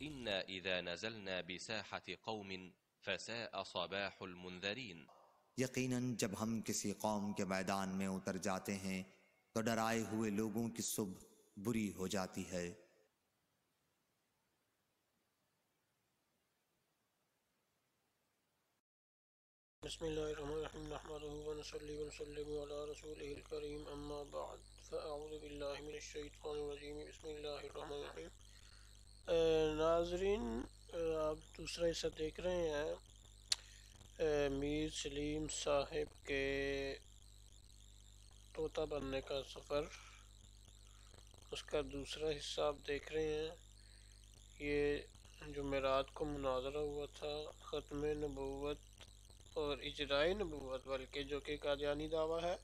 إنا إذا نزلنا بساحة قوم فساء صباح المنذرين یقیناً جب ہم کسی قوم کے میدان میں اتر جاتے ہیں تو ڈرائے ہوئے لوگوں کی صبح بری ہو جاتی ہے۔ بسم اللہ الرحمن الرحیم نحمدہ ونصلی ونسلم علی رسولہ الکریم اما بعد فاعوذ باللہ من الشیطان الرجیم بسم اللہ الرحمن الرحیم۔ ناظرین، آپ دوسرا حصہ دیکھ رہے ہیں میر سلیم صاحب کے طوطا بننے کا سفر، اس کا دوسرا حصہ آپ دیکھ رہے ہیں۔ یہ جمعرات کو مناظرہ ہوا تھا ختم نبوت اور اجرائی نبوت، بلکہ جو کہ قادیانی دعویٰ ہے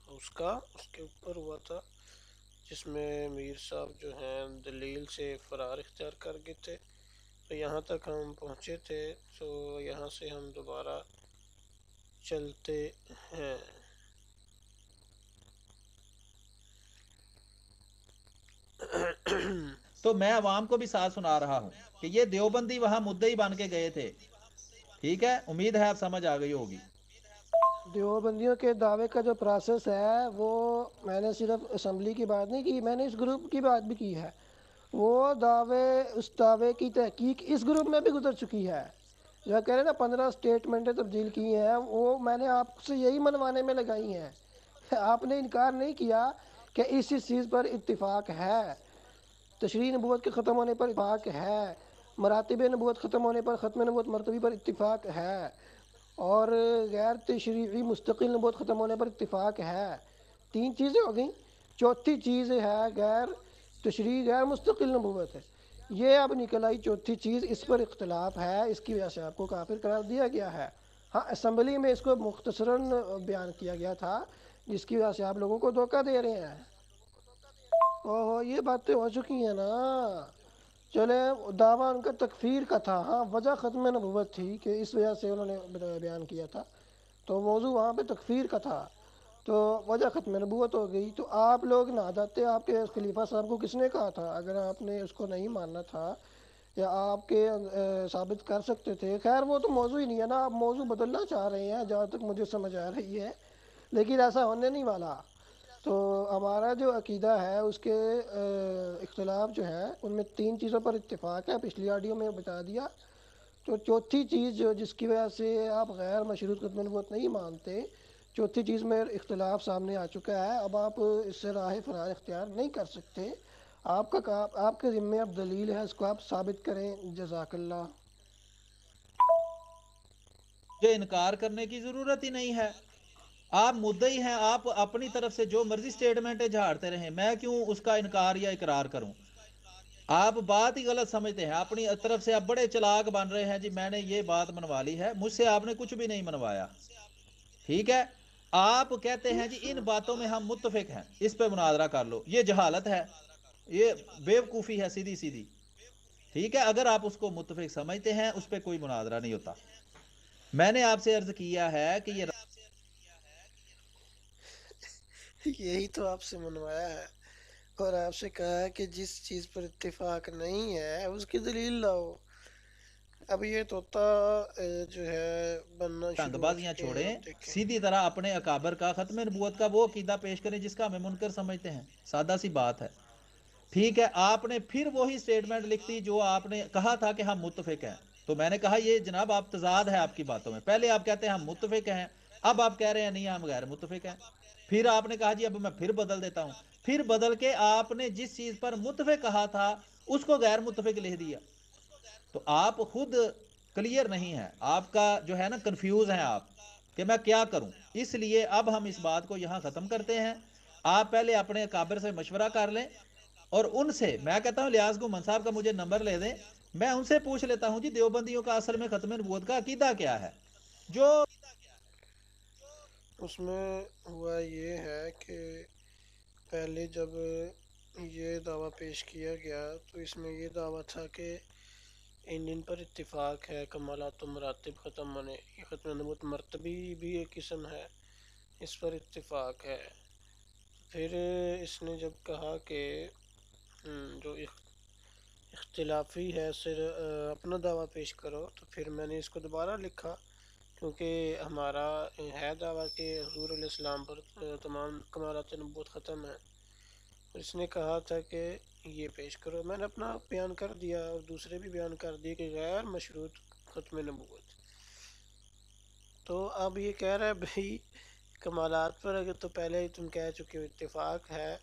اس کے اوپر ہوا تھا، جس میں میر صاحب جو ہیں دلیل سے فرار اختیار کر گئے تھے۔ تو یہاں تک ہم پہنچے تھے، تو یہاں سے ہم دوبارہ چلتے ہیں۔ تو میں عوام کو بھی ساتھ سنا رہا ہوں کہ یہ دیوبندی وہاں مدعی بن کے گئے تھے، ٹھیک ہے، امید ہے آپ سمجھ آ گئی ہوگی۔ دیوبندیوں کے دعوے کا جو پروسیس ہے وہ میں نے صرف اسمبلی کی بات نہیں کی، میں نے اس گروپ کی بات بھی کی ہے۔ وہ اس دعوے کی تحقیق اس گروپ میں بھی گزر چکی ہے۔ جو کہہ رہے ہیں نا 15 اسٹیٹمنٹیں تبدیل کی ہیں، وہ میں نے آپ سے یہی منوانے میں لگائی ہیں۔ آپ نے انکار نہیں کیا کہ اس چیز پر اتفاق ہے، تشریح نبوت کے ختم ہونے پر اتفاق ہے، مراتب نبوت ختم ہونے پر ختم نبوت مرتبی پر اتفاق ہے، اور غیر تشریعی مستقل نبوت ختم ہونے پر اتفاق ہے۔ 3 چیزیں ہو گئیں، چوتھی چیز ہے غیر تشریعی غیر مستقل نبوت ہے۔ یہ اب نکل آئی چوتھی چیز، اس پر اختلاف ہے، اس کی وجہ سے آپ کو کافر قرار دیا گیا ہے۔ ہاں، اسمبلی میں اس کو مختصراً بیان کیا گیا تھا، جس کی وجہ سے آپ لوگوں کو دھوکہ دے رہے ہیں۔ اوہ، یہ باتیں ہو چکی ہیں نا۔ چلے، دعویٰ ان کا تکفیر کا تھا، ہاں، وجہ ختم نبوت تھی کہ اس وجہ سے انہوں نے بیان کیا تھا، تو موضوع وہاں پہ تکفیر کا تھا، تو وجہ ختم نبوت ہو گئی۔ تو آپ لوگ نہ جاتے، آپ کے خلیفہ صاحب کو کس نے کہا تھا؟ اگر آپ نے اس کو نہیں ماننا تھا یا آپ کے ثابت کر سکتے تھے، خیر وہ تو موضوع ہی نہیں ہے نا، آپ موضوع بدلنا چاہ رہے ہیں جہاں تک مجھے سمجھ آ رہی ہے، لیکن ایسا ہونے نہیں والا۔ تو ہمارا جو عقیدہ ہے اس کے اختلاف جو ہے ان میں 3 چیزوں پر اتفاق ہے، پچھلی آڈیو میں بتا دیا۔ تو چوتھی چیز جس کی وجہ سے آپ غیر مشروط ختم نبوت نہیں مانتے، چوتھی چیز میں اختلاف سامنے آ چکا ہے۔ اب آپ اس سے راہ فرار اختیار نہیں کر سکتے، آپ کے ذمے اب دلیل ہے، اس کو آپ ثابت کریں۔ جزاک اللہ۔ جو انکار کرنے کی ضرورت ہی نہیں ہے، آپ مدعی ہیں، آپ اپنی طرف سے جو مرضی سٹیٹمنٹیں جھاڑتے رہیں، میں کیوں اس کا انکار یا اقرار کروں؟ آپ بات ہی غلط سمجھتے ہیں، اپنی طرف سے آپ بڑے چلاک بن رہے ہیں، جی میں نے یہ بات منوا لی ہے، مجھ سے آپ نے کچھ بھی نہیں منوایا، ٹھیک ہے؟ آپ کہتے ہیں جی ان باتوں میں ہم متفق ہیں، اس پہ مناظرہ کر لو، یہ جہالت ہے، یہ بیوقوفی ہے سیدھی سیدھی، ٹھیک ہے؟ اگر آپ اس کو متفق سمجھتے ہیں اس پہ کوئی مناظرہ نہیں ہوتا۔ میں نے آپ سے عرض کیا ہے کہ یہ یہی تو آپ سے منوایا ہے، اور آپ سے کہا ہے کہ جس چیز پر اتفاق نہیں ہے اس کی دلیل لاؤ۔ اب یہ طوطا جو ہے بننا ٹنگ شروع ہو بازیاں چکے ہیں، چھوڑیں، آپ دیکھیں۔ سیدھی طرح اپنے اکابر کا ختم نبوت کا وہ عقیدہ پیش کریں جس کا ہمیں منکر سمجھتے ہیں، سادہ سی بات ہے، ٹھیک ہے؟ آپ نے پھر وہی سٹیٹمنٹ لکھ دی جو آپ نے کہا تھا کہ ہم متفق ہیں، تو میں نے کہا یہ جناب آپ تضاد ہے آپ کی باتوں میں، پہلے آپ کہتے ہیں ہم متفق ہیں، اب آپ کہہ رہے ہیں نہیں ہم غیر متفق ہیں، پھر آپ نے کہا جی اب میں پھر بدل دیتا ہوں، پھر بدل کے آپ نے جس چیز پر متفق کہا تھا اس کو غیر متفق لکھ دیا۔ تو آپ خود کلیئر نہیں ہے، آپ کا جو ہے نا کنفیوز ہیں آپ کہ میں کیا کروں، اس لیے اب ہم اس بات کو یہاں ختم کرتے ہیں۔ آپ پہلے اپنے اکابر سے مشورہ کر لیں، اور ان سے میں کہتا ہوں لیاز گمن صاحب کا مجھے نمبر لے دیں، میں ان سے پوچھ لیتا ہوں جی دیوبندیوں کا اصل میں ختم نبوت کا عقیدہ کیا ہے۔ جو اس میں ہوا یہ ہے کہ پہلے جب یہ دعویٰ پیش کیا گیا تو اس میں یہ دعویٰ تھا کہ ان پر اتفاق ہے، کمالات و مراتب ختم ہونے، یہ ختم نبوت مرتبی بھی ایک قسم ہے، اس پر اتفاق ہے۔ پھر اس نے جب کہا کہ جو اختلافی ہے اپنا دعویٰ پیش کرو، تو پھر میں نے اس کو دوبارہ لکھا، کیونکہ ہمارا ہے دعویٰ کہ حضور علیہ السلام پر تمام کمالات نبوت ختم ہیں، اور اس نے کہا تھا کہ یہ پیش کرو۔ میں نے اپنا بیان کر دیا اور دوسرے بھی بیان کر دیے کہ غیر مشروط ختم نبوت۔ تو اب یہ کہہ رہا ہے بھائی کمالات پر اگر تو پہلے ہی تم کہہ چکے ہو اتفاق ہے،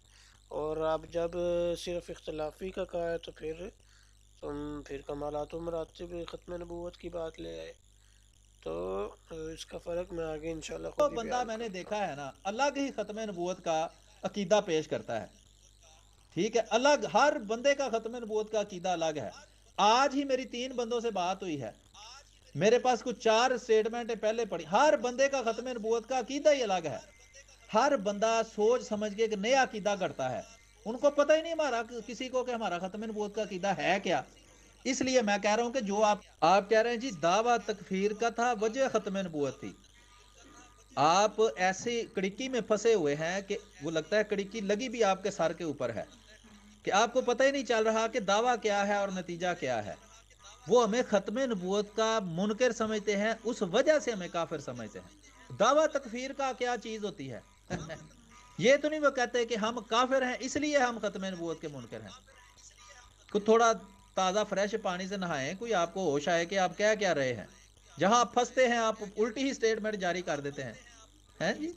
اور اب جب صرف اختلافی کا کہا ہے تو پھر تم کمالات و مراتب ختم نبوت کی بات لے آئے۔ تو اس کا فرق میں آگے انشاءاللہ تو خود ہی بندہ بیان میں نے کرتا دیکھا ہے نا الگ ہی ختم نبوت کا عقیدہ پیش کرتا ہے، ٹھیک ہے، الگ ہر بندے کا ختم نبوت کا عقیدہ الگ ہے۔ آج ہی میری 3 بندوں سے بات ہوئی ہے، میرے پاس کچھ 4 سٹیٹمنٹیں پہلے پڑھی، ہر بندے کا ختم نبوت کا عقیدہ ہی الگ ہے۔ ہر بندہ سوچ سمجھ کے ایک نیا عقیدہ کرتا ہے، ان کو پتہ ہی نہیں ہمارا کسی کو کہ ہمارا ختم نبوت کا عقیدہ ہے کیا۔ اس لیے میں کہہ رہا ہوں کہ جو آپ کہہ رہے ہیں جی دعویٰ تکفیر کا تھا، وجہ ختم نبوت تھی، آپ ایسی کڑکی میں پھنسے ہوئے ہیں کہ وہ لگتا ہے کڑکی لگی بھی آپ کے سر کے اوپر ہے کہ آپ کو پتہ ہی نہیں چل رہا کہ دعویٰ کیا ہے اور نتیجہ کیا ہے۔ وہ ہمیں ختم نبوت کا منکر سمجھتے ہیں، اس وجہ سے ہمیں کافر سمجھتے ہیں۔ دعویٰ تکفیر کا کیا چیز ہوتی ہے؟ یہ تو نہیں وہ کہتے کہ ہم کافر ہیں اس لیے ہم ختم نبوت کے منکر ہیں۔ کوئی تھوڑا تازہ فریش پانی سے نہائیں، کوئی آپ کو ہوش آئے کہ آپ کیا رہے ہیں۔ جہاں آپ پھنستے ہیں آپ الٹی ہی سٹیٹمنٹ جاری کر دیتے ہیں جی۔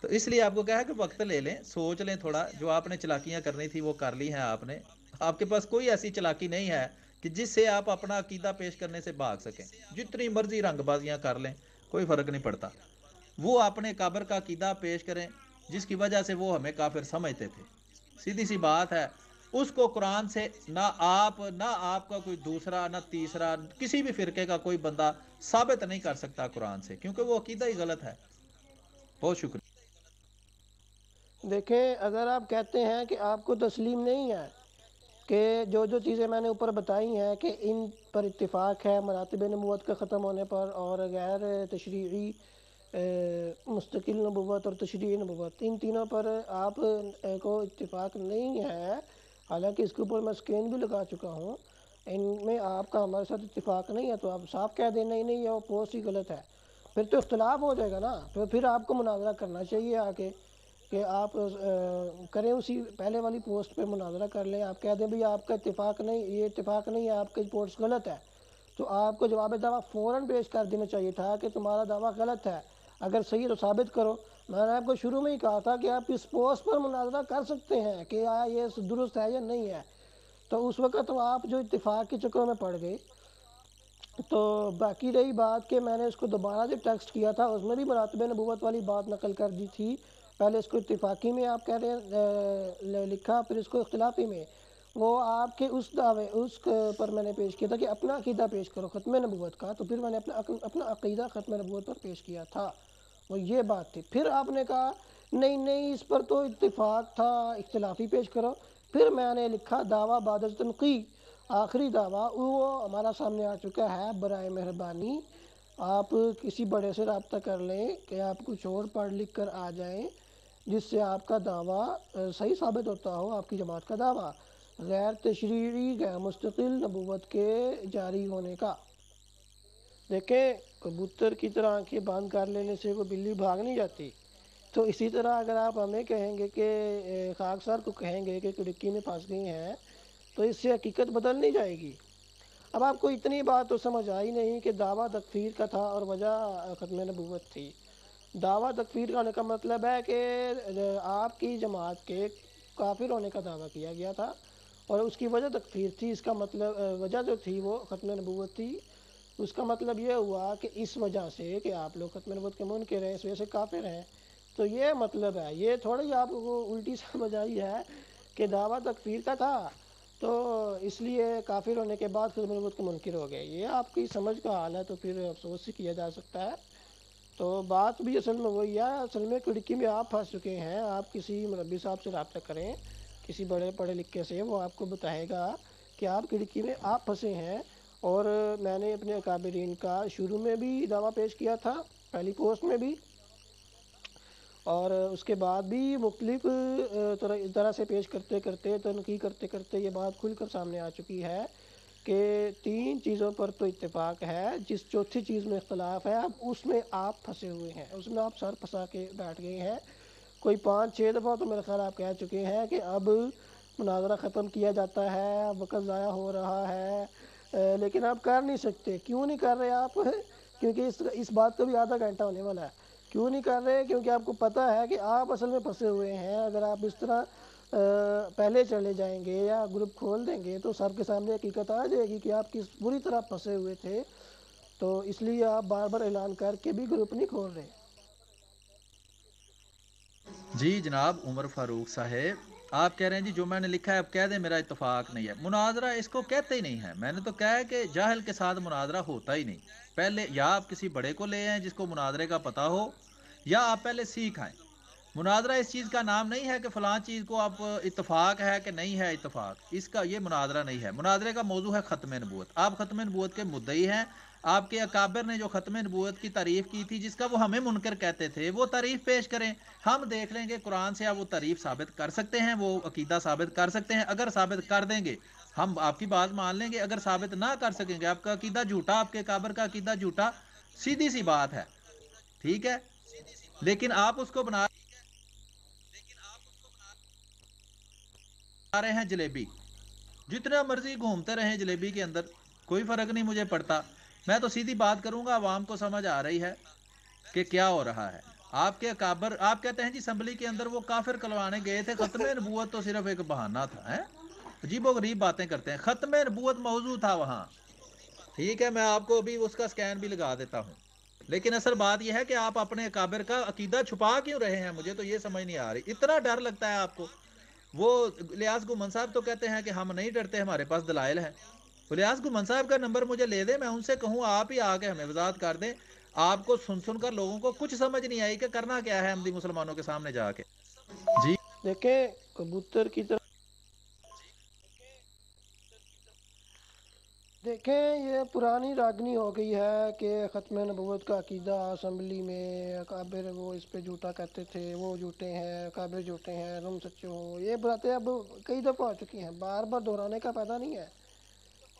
تو اس لیے آپ کو کہا کہ وقت لے لیں، سوچ لیں تھوڑا، جو آپ نے چلاکیاں کرنی تھی وہ کر لی ہیں آپ نے، آپ کے پاس کوئی ایسی چلاکی نہیں ہے کہ جس سے آپ اپنا عقیدہ پیش کرنے سے بھاگ سکیں۔ جتنی مرضی رنگ بازیاں کر لیں کوئی فرق نہیں پڑتا، وہ اپنے قبر کا عقیدہ پیش کریں جس کی وجہ سے وہ ہمیں کافر سمجھتے تھے، سیدھی سی بات ہے۔ اس کو قرآن سے نہ آپ کا کوئی دوسرا نہ تیسرا کسی بھی فرقے کا کوئی بندہ ثابت نہیں کر سکتا قرآن سے، کیونکہ وہ عقیدہ ہی غلط ہے۔ بہت شکریہ۔ دیکھیں اگر آپ کہتے ہیں کہ آپ کو تسلیم نہیں ہے کہ جو چیزیں میں نے اوپر بتائی ہیں کہ ان پر اتفاق ہے مراتب نبوت کا ختم ہونے پر، اور غیر تشریعی مستقل نبوت اور تشریعی نبوت، ان تینوں پر آپ کو اتفاق نہیں ہے، حالانکہ اس کے اوپر میں اسکرین بھی لگا چکا ہوں، ان میں آپ کا ہمارے ساتھ اتفاق نہیں ہے، تو آپ صاف کہہ دیں نہیں وہ پوسٹ ہی غلط ہے، پھر تو اختلاف ہو جائے گا نا، پھر آپ کو مناظرہ کرنا چاہیے آ کے کہ آپ کریں، اسی پہلے والی پوسٹ پہ مناظرہ کر لیں، آپ کہہ دیں بھئی آپ کا اتفاق نہیں، یہ اتفاق نہیں ہے، آپ کی پوسٹ غلط ہے، تو آپ کو جواب دعویٰ فوراً پیش کر دینا چاہیے تھا کہ تمہارا دعویٰ غلط ہے، اگر صحیح تو ثابت کرو۔ میں نے آپ کو شروع میں ہی کہا تھا کہ آپ اس پوسٹ پر مناظرہ کر سکتے ہیں کہ آیا یہ درست ہے یا نہیں ہے، تو اس وقت تو آپ جو اتفاق کے چکروں میں پڑ گئے۔ تو باقی رہی بات کہ میں نے اس کو دوبارہ جو ٹیکسٹ کیا تھا اس میں بھی مراتب نبوت والی بات نقل کر دی تھی، پہلے اس کو اتفاقی میں آپ کہہ رہے ہیں لکھا، پھر اس کو اختلافی میں، وہ آپ کے اس دعوے اس پر میں نے پیش کیا تھا کہ اپنا عقیدہ پیش کرو ختم نبوت کا، تو پھر میں نے اپنا عقیدہ ختم نبوت پر پیش کیا تھا، وہ یہ بات تھی۔ پھر آپ نے کہا نہیں اس پر تو اتفاق تھا، اختلافی پیش کرو، پھر میں نے لکھا دعویٰ بعد از تنقیح، آخری دعویٰ وہ ہمارا سامنے آ چکا ہے، برائے مہربانی آپ کسی بڑے سے رابطہ کر لیں کہ آپ کچھ اور پڑھ لکھ کر آ جائیں جس سے آپ کا دعویٰ صحیح ثابت ہوتا ہو، آپ کی جماعت کا دعویٰ غیر تشریعی غیر مستقل نبوت کے جاری ہونے کا۔ دیکھیں کبوتر کی طرح آنکھیں بند کر لینے سے کوئی بلی بھاگ نہیں جاتی، تو اسی طرح اگر آپ ہمیں کہیں گے کہ خاکسار کو کہیں گے کہ کڑکی میں پھنس گئی ہیں تو اس سے حقیقت بدل نہیں جائے گی۔ اب آپ کو اتنی بات تو سمجھ آئی نہیں کہ دعویٰ تکفیر کا تھا اور وجہ ختم نبوت تھی۔ دعویٰ تکفیر کا ہونے کا مطلب ہے کہ آپ کی جماعت کے کافر ہونے کا دعویٰ کیا گیا تھا اور اس کی وجہ تکفیر تھی، اس کا مطلب وجہ جو تھی وہ ختم نبوت تھی، اس کا مطلب یہ ہوا کہ اس وجہ سے کہ آپ لوگ ختم نبوت کے منکر ہیں، اس وجہ سے کافر ہیں، تو یہ مطلب ہے، یہ تھوڑی آپ کو الٹی سمجھ آئی ہے کہ دعویٰ تکفیر کا تھا تو اس لیے کافر ہونے کے بعد ختم نبوت کے منکر ہو گئے، یہ آپ کی سمجھ کا حال ہے، تو پھر افسوس ہی کیا جا سکتا ہے۔ تو بات بھی اصل میں وہی ہے، اصل میں کڑکی میں آپ پھنس چکے ہیں، آپ کسی مربی صاحب سے رابطہ کریں، کسی بڑے پڑھے لکھے سے، وہ آپ کو بتائے گا کہ آپ کڑکی میں آپ پھنسے ہیں۔ اور میں نے اپنے اکابرین کا شروع میں بھی دعویٰ پیش کیا تھا، پہلی پوسٹ میں بھی، اور اس کے بعد بھی مختلف طرح سے پیش کرتے کرتے تنقید کرتے کرتے یہ بات کھل کر سامنے آ چکی ہے کہ 3 چیزوں پر تو اتفاق ہے، جس چوتھی چیز میں اختلاف ہے اب اس میں آپ پھنسے ہوئے ہیں، اس میں آپ سر پھنسا کے بیٹھ گئے ہیں۔ کوئی 5-6 دفعہ تو میرے خیال آپ کہہ چکے ہیں کہ اب مناظرہ ختم کیا جاتا ہے، اب وقت ضائع ہو رہا ہے، لیکن آپ کر نہیں سکتے۔ کیوں نہیں کر رہے آپ؟ کیونکہ اس بات کو بھی آدھا گھنٹہ ہونے والا ہے۔ کیوں نہیں کر رہے؟ کیونکہ آپ کو پتہ ہے کہ آپ اصل میں پھنسے ہوئے ہیں۔ اگر آپ اس طرح پہلے چلے جائیں گے یا گروپ کھول دیں گے تو سب کے سامنے حقیقت آ جائے گی کہ آپ کس بری طرح پھنسے ہوئے تھے، تو اس لیے آپ بار بار اعلان کر کے بھی گروپ نہیں کھول رہے۔ جی جناب عمر فاروق صاحب، آپ کہہ رہے ہیں جی جو میں نے لکھا ہے اب کہہ دیں میرا اتفاق نہیں ہے۔ مناظرہ اس کو کہتے ہی نہیں ہے، میں نے تو کہا ہے کہ جاہل کے ساتھ مناظرہ ہوتا ہی نہیں۔ پہلے یا آپ کسی بڑے کو لے آئیں جس کو مناظرے کا پتہ ہو، یا آپ پہلے سیکھ آئیں۔ مناظرہ اس چیز کا نام نہیں ہے کہ فلاں چیز کو آپ اتفاق ہے کہ نہیں ہے اتفاق، اس کا یہ مناظرہ نہیں ہے۔ مناظرے کا موضوع ہے ختم نبوت، آپ ختم نبوت کے مدعی ہیں۔ آپ کے اکابر نے جو ختم نبوت کی تعریف کی تھی جس کا وہ ہمیں منکر کہتے تھے، وہ تعریف پیش کریں، ہم دیکھ لیں گے قرآن سے آپ وہ تعریف ثابت کر سکتے ہیں، وہ عقیدہ ثابت کر سکتے ہیں۔ اگر ثابت کر دیں گے ہم آپ کی بات مان لیں گے، اگر ثابت نہ کر سکیں گے آپ کا عقیدہ جھوٹا، آپ کے اکابر کا عقیدہ جھوٹا، سیدھی سی بات ہے، ٹھیک ہے۔ لیکن آپ اس کو بنا رہے ہیں جلیبی، جتنا مرضی گھومتے رہیں جلیبی کے اندر، کوئی فرق نہیں مجھے پڑتا۔ میں تو سیدھی بات کروں گا، عوام کو سمجھ آ رہی ہے کہ کیا ہو رہا ہے۔ آپ کے اکابر آپ کہتے ہیں جی اسمبلی کے اندر وہ کافر کلوانے گئے تھے، ختم نبوت تو صرف ایک بہانہ تھا۔ عجیب و غریب باتیں کرتے ہیں، ختم نبوت موضوع تھا وہاں، ٹھیک ہے۔ میں آپ کو ابھی اس کا سکین بھی لگا دیتا ہوں، لیکن اصل بات یہ ہے کہ آپ اپنے اکابر کا عقیدہ چھپا کیوں رہے ہیں؟ مجھے تو یہ سمجھ نہیں آ رہی، اتنا ڈر لگتا ہے آپ کو۔ وہ الیاس گمن صاحب تو کہتے ہیں کہ ہم نہیں ڈرتے، ہمارے پاس دلائل ہیں۔ الیاس گمن صاحب کا نمبر مجھے لے دیں، میں ان سے کہوں آپ ہی آ کے ہمیں وضاحت کر دیں۔ آپ کو سن کر لوگوں کو کچھ سمجھ نہیں آئی کہ کرنا کیا ہے احمدی مسلمانوں کے سامنے جا کے۔ جی دیکھیں کبوتر کی طرح دیکھیں یہ پرانی راگنی ہو گئی ہے کہ ختم نبوت کا عقیدہ اسمبلی میں اکابر وہ اس پہ جھوٹا کرتے تھے، وہ جھوٹے ہیں، اکابر جھوٹے ہیں، تم سچے ہو۔ یہ باتیں اب کئی دفعہ ہو چکی ہیں، بار بار دہرانے کا فائدہ نہیں ہے۔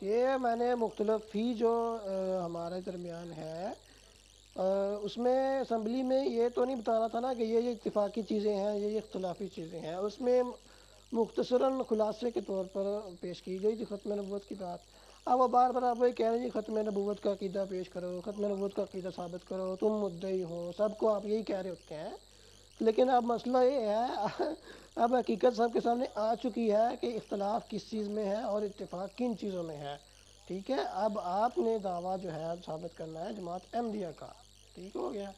یہ میں نے مختلف فی جو ہمارے درمیان ہے اس میں اسمبلی میں یہ تو نہیں بتانا تھا نا کہ یہ اتفاقی چیزیں ہیں، یہ اختلافی چیزیں ہیں۔ اس میں مختصراً خلاصے کے طور پر پیش کی گئی تھی ختم نبوت کی بات۔ اب وہ بار بار آپ وہی کہہ رہے ہیں ختم نبوت کا عقیدہ پیش کرو، ختم نبوت کا عقیدہ ثابت کرو، تم مدعی ہو، سب کو آپ یہی کہہ رہے ہوتے ہیں۔ لیکن اب مسئلہ یہ ہے اب حقیقت سب کے سامنے آ چکی ہے کہ اختلاف کس چیز میں ہے اور اتفاق کن چیزوں میں ہے، ٹھیک ہے۔ اب آپ نے دعویٰ جو ہے ثابت کرنا ہے جماعت احمدیہ کا، ٹھیک ہو گیا۔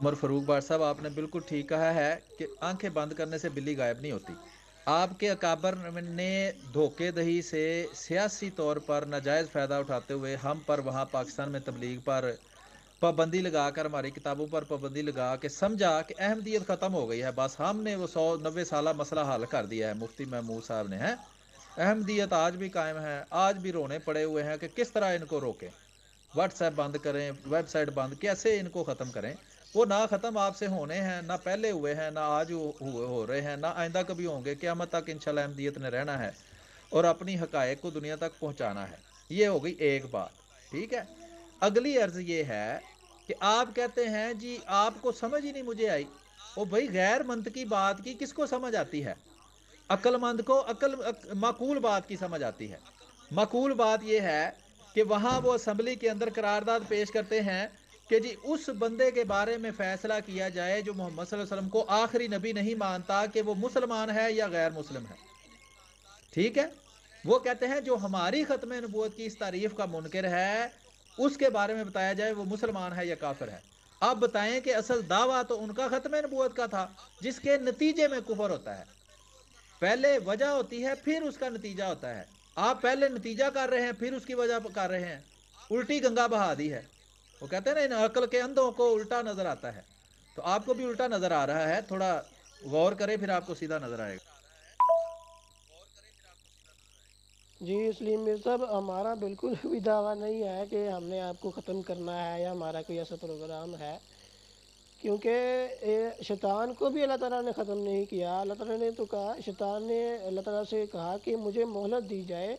عمر فاروق بھائی صاحب، آپ نے بالکل ٹھیک کہا ہے کہ آنکھیں بند کرنے سے بلی غائب نہیں ہوتی۔ آپ کے اکابر نے دھوکے دہی سے سیاسی طور پر ناجائز فائدہ اٹھاتے ہوئے ہم پر وہاں پاکستان میں تبلیغ پر پابندی لگا کر، ہماری کتابوں پر پابندی لگا کے سمجھا کہ احمدیت ختم ہو گئی ہے، بس ہم نے وہ 190 سالہ مسئلہ حل کر دیا ہے۔ مفتی محمود صاحب نے ہے، احمدیت آج بھی قائم ہے، آج بھی رونے پڑے ہوئے ہیں کہ کس طرح ان کو روکیں، واٹس ایپ بند کریں، ویب سائٹ بند، کیسے ان کو ختم کریں۔ وہ نہ ختم آپ سے ہونے ہیں، نہ پہلے ہوئے ہیں، نہ آج ہو رہے ہیں، نہ آئندہ کبھی ہوں گے۔ قیامت تک انشاءاللہ احمدیت نے رہنا ہے اور اپنی حقائق کو دنیا تک پہنچانا ہے۔ یہ ہو گئی ایک بات، ٹھیک ہے۔ اگلی عرض یہ ہے کہ آپ کہتے ہیں جی آپ کو سمجھ ہی نہیں مجھے آئی۔ وہ بھائی غیر منطقی بات کی کس کو سمجھ آتی ہے؟ عقل مند کو معقول بات کی سمجھ آتی ہے۔ معقول بات یہ ہے کہ وہاں وہ اسمبلی کے اندر قرارداد پیش کرتے ہیں کہ جی اس بندے کے بارے میں فیصلہ کیا جائے جو محمد صلی اللہ علیہ وسلم کو آخری نبی نہیں مانتا کہ وہ مسلمان ہے یا غیر مسلم ہے، ٹھیک ہے۔ وہ کہتے ہیں جو ہماری ختم نبوت کی اس تعریف کا منکر ہے اس کے بارے میں بتایا جائے وہ مسلمان ہے یا کافر ہے۔ آپ بتائیں کہ اصل دعویٰ تو ان کا ختم نبوت کا تھا جس کے نتیجے میں کفر ہوتا ہے۔ پہلے وجہ ہوتی ہے پھر اس کا نتیجہ ہوتا ہے۔ آپ پہلے نتیجہ کر رہے ہیں پھر اس کی وجہ کر رہے ہیں، الٹی گنگا بہا دی ہے۔ وہ کہتے ہیں نا ان عقل کے اندھوں کو الٹا نظر آتا ہے، تو آپ کو بھی الٹا نظر آ رہا ہے، تھوڑا غور کرے پھر آپ کو سیدھا نظر آئے گا۔ جی سلیم میر صاحب، ہمارا بالکل بھی دعویٰ نہیں ہے کہ ہم نے آپ کو ختم کرنا ہے یا ہمارا کوئی ایسا پروگرام ہے کیونکہ شیطان کو بھی اللہ تعالیٰ نے ختم نہیں کیا. اللہ تعالیٰ نے تو کہا، شیطان نے اللہ تعالیٰ سے کہا کہ مجھے مہلت دی جائے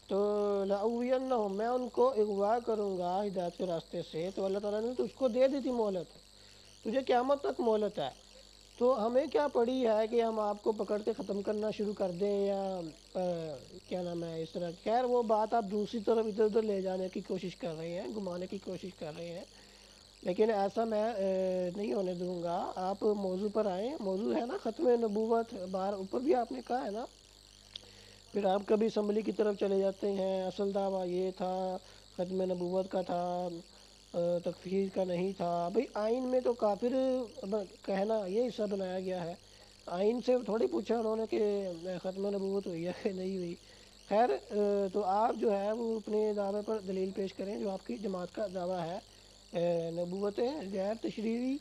تو لَأُغْوِيَنَّهُمْ، میں ان کو اغوا کروں گا ہدایت کے راستے سے. تو اللہ تعالیٰ نے تو اس کو دے دی تھی مہلت، تجھے قیامت تک مہلت ہے. تو ہمیں کیا پڑی ہے کہ ہم آپ کو پکڑ کے ختم کرنا شروع کر دیں یا کیا نام ہے اس طرح. خیر وہ بات آپ دوسری طرف ادھر ادھر لے جانے کی کوشش کر رہے ہیں، گھمانے کی کوشش کر رہے ہیں، لیکن ایسا میں نہیں ہونے دوں گا. آپ موضوع پر آئیں. موضوع ہے نا ختم نبوت، باہر اوپر بھی آپ نے کہا ہے نا. پھر آپ کبھی اسمبلی کی طرف چلے جاتے ہیں، اصل دعویٰ یہ تھا، ختم نبوت کا تھا، تکفیر کا نہیں تھا. بھئی آئین میں تو کافر کہنا یہ حصہ بنایا گیا ہے. آئین سے تھوڑی پوچھا انہوں نے کہ ختم نبوت ہوئی ہے کہ نہیں ہوئی. خیر تو آپ جو ہے وہ اپنے دعوے پر دلیل پیش کریں جو آپ کی جماعت کا دعویٰ ہے نبوت غیر تشریعی،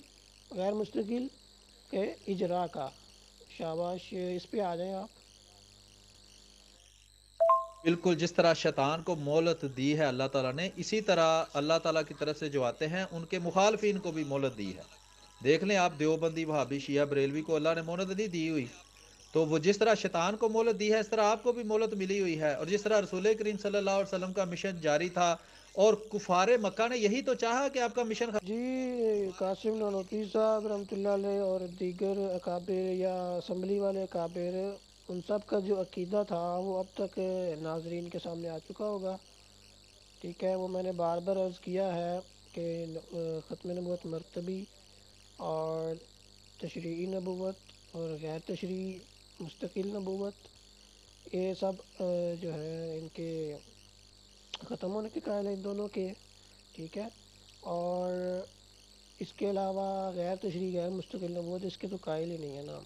غیر مستقل کے اجرا کا. شاباش، اس پہ آ جائیں آپ. بالکل جس طرح شیطان کو مہلت دی ہے اللہ تعالیٰ نے، اسی طرح اللہ تعالیٰ کی طرف سے جو آتے ہیں ان کے مخالفین کو بھی مہلت دی ہے. دیکھ لیں آپ دیوبندی، وہابی، شیعہ، بریلوی کو اللہ نے مہلت نہیں دی ہوئی. تو وہ جس طرح شیطان کو مہلت دی ہے اس طرح آپ کو بھی مہلت ملی ہوئی ہے. اور جس طرح رسول کریم صلی اللہ علیہ وسلم کا مشن جاری تھا اور کفار مکہ نے یہی تو چاہا کہ آپ کا مشن جی قاسم نانوتوی صاحب رحمۃ اللہ علیہ اور دیگر اکابر یا اسمبلی والے اکابر، ان سب کا جو عقیدہ تھا وہ اب تک ناظرین کے سامنے آ چکا ہوگا. ٹھیک ہے، وہ میں نے بار بار عرض کیا ہے کہ ختم نبوت مرتبی اور تشریعی نبوت اور غیر تشریعی مستقل نبوت، یہ سب جو ہے ان کے ختم ہونے کے قائل ہیں ان دونوں کے. ٹھیک ہے، اور اس کے علاوہ غیر تشریعی غیر مستقل نبوت اس کے تو قائل ہی نہیں ہے نام،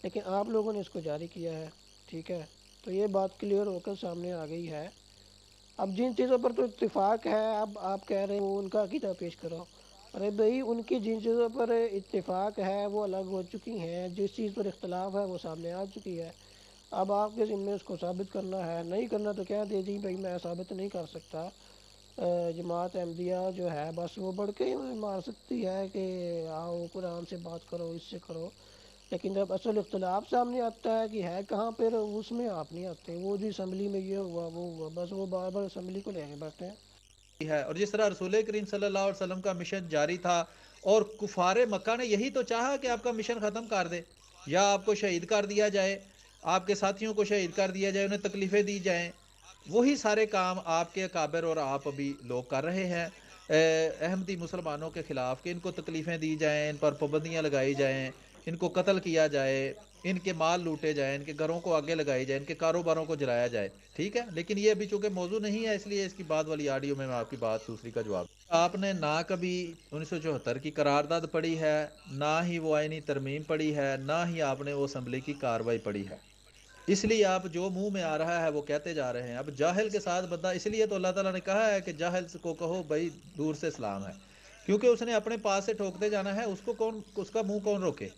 لیکن آپ لوگوں نے اس کو جاری کیا ہے. ٹھیک ہے، تو یہ بات کلیئر ہو کر سامنے آ گئی ہے. اب جن چیزوں پر تو اتفاق ہے، اب آپ کہہ رہے ہیں وہ ان کا عقیدہ پیش کرو. ارے بھئی ان کی جن چیزوں پر اتفاق ہے وہ الگ ہو چکی ہیں، جس چیز پر اختلاف ہے وہ سامنے آ چکی ہے. اب آپ کے ذمے اس کو ثابت کرنا ہے. نہیں کرنا تو کہہ دے جی بھائی میں ثابت نہیں کر سکتا. جماعت احمدیہ جو ہے بس وہ بڑھ کے مار سکتی ہے کہ آؤ قرآن سے بات کرو، اس سے کرو، لیکن جب اصل اختلاف سامنے آتا ہے کہ ہے کہاں پہ اس میں آپ نہیں آتے. وہ جی اسمبلی میں یہ ہوا وہ ہوا، بس وہ بار بار اسمبلی کو لے کے بیٹھتے ہیں. ہے. اور جس طرح رسول کریم صلی اللہ علیہ وسلم کا مشن جاری تھا اور کفار مکہ نے یہی تو چاہا کہ آپ کا مشن ختم کر دے، یا آپ کو شہید کر دیا جائے، آپ کے ساتھیوں کو شہید کر دیا جائے، انہیں تکلیفیں دی جائیں. وہی سارے کام آپ کے اکابر اور آپ ابھی لوگ کر رہے ہیں احمدی مسلمانوں کے خلاف، کہ ان کو تکلیفیں دی جائیں، ان پر پابندیاں لگائی جائیں، ان کو قتل کیا جائے، ان کے مال لوٹے جائیں، ان کے گھروں کو آگے لگائی جائے، ان کے کاروباروں کو جلایا جائے. ٹھیک ہے، لیکن یہ ابھی چونکہ موضوع نہیں ہے اس لیے اس کی بعد والی آڈیو میں آپ کی بات دوسری کا جواب. آپ نے نہ کبھی 1974 کی قرارداد پڑھی ہے، نہ ہی وہ آئینی ترمیم پڑھی ہے، نہ ہی آپ نے وہ اسمبلی کی کاروائی پڑھی ہے. اس لیے آپ جو منہ میں آ رہا ہے وہ کہتے جا رہے ہیں. اب جاہل کے ساتھ بندہ، اس لیے تو اللہ تعالیٰ نے کہا ہے کہ جاہل کو کہو بھائی دور سے سلام ہے، کیونکہ اس نے اپنے پاس سے ٹھوکتے جانا ہے. اس کا منہ کون روکے؟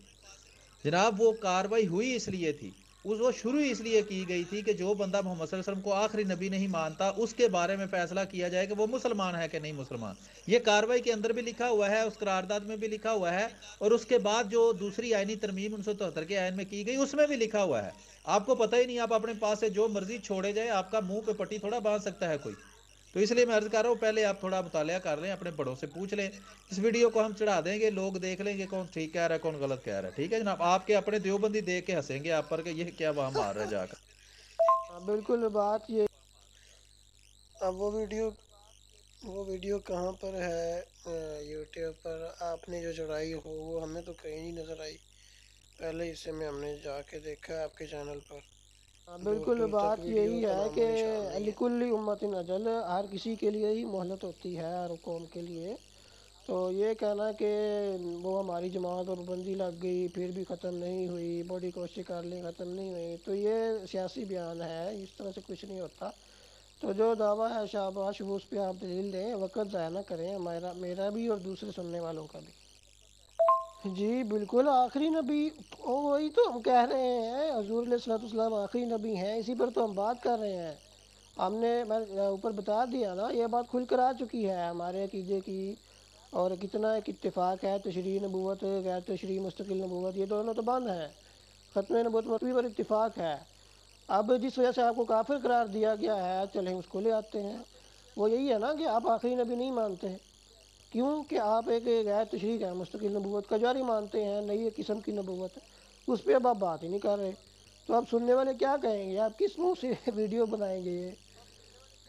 جناب وہ کاروائی ہوئی اس لیے تھی، وہ شروع اس لیے کی گئی تھی کہ جو بندہ محمد صلی اللہ علیہ وسلم کو آخری نبی نہیں مانتا اس کے بارے میں فیصلہ کیا جائے کہ وہ مسلمان ہے کہ نہیں مسلمان. یہ کاروائی کے اندر بھی لکھا ہوا ہے، اس قرارداد میں بھی لکھا ہوا ہے، اور اس کے بعد جو دوسری آئینی ترمیم 1973 کے آئین میں کی گئی اس میں بھی لکھا ہوا ہے. آپ کو پتہ ہی نہیں، آپ اپنے پاس سے جو مرضی چھوڑے جائے، آپ کا منہ پہ پٹی تھوڑا باندھ سکتا ہے کوئی. تو اس لیے میں عرض کر رہا ہوں پہلے آپ تھوڑا مطالعہ کر لیں، اپنے بڑوں سے پوچھ لیں. اس ویڈیو کو ہم چڑھا دیں گے، لوگ دیکھ لیں گے کون ٹھیک کہہ رہا ہے کون غلط کہہ رہا ہے. ٹھیک ہے جناب، آپ کے اپنے دیوبندی دیکھ کے ہنسیں گے آپ پر کہ یہ کیا وہاں مار رہا ہے جا کر. بالکل بات یہ. اب وہ ویڈیو کہاں پر ہے؟ یوٹیوب پر آپ نے جو چڑھائی ہو وہ ہمیں تو کہیں نہیں نظر آئی. پہلے حصے میں ہم نے جا کے دیکھا ہے آپ کے چینل پر. بالکل بات یہی ہے کہ لکل امت اجل، ہر کسی کے لیے ہی مہلت ہوتی ہے، ہر قوم کے لیے. تو یہ کہنا کہ وہ ہماری جماعت اور پابندی لگ گئی پھر بھی ختم نہیں ہوئی، بڑی کوشش کر لیں ختم نہیں ہوئی، تو یہ سیاسی بیان ہے، اس طرح سے کچھ نہیں ہوتا. تو جو دعویٰ ہے شاباش، وہ اس پہ آپ دلیل دیں، وقت ضائع نہ کریں میرا بھی اور دوسرے سننے والوں کا بھی. جی بالکل آخری نبی، وہی تو ہم کہہ رہے ہیں، حضور علیہ الصلوۃ والسلام آخری نبی ہیں، اسی پر تو ہم بات کر رہے ہیں. میں اوپر بتا دیا نا، یہ بات کھل کر آ چکی ہے ہمارے عقیدے کی اور کتنا ایک اتفاق ہے تشریح نبوت غیر تشریح مستقل نبوت، یہ دونوں تو بند ہیں، ختم نبوت مطلوبی پر اتفاق ہے۔ اب جس وجہ سے آپ کو کافر قرار دیا گیا ہے، چلیں اس کو لے آتے ہیں، وہ یہی ہے نا کہ آپ آخری نبی نہیں مانتے ہیں، کیوں کہ آپ ایک غیر تشریح ہے مستقل نبوت کا جاری مانتے ہیں، نئی قسم کی نبوت، اس پہ اب آپ بات ہی نہیں کر رہے، تو اب سننے والے کیا کہیں گے؟ آپ کس منہ سے ویڈیو بنائیں گے؟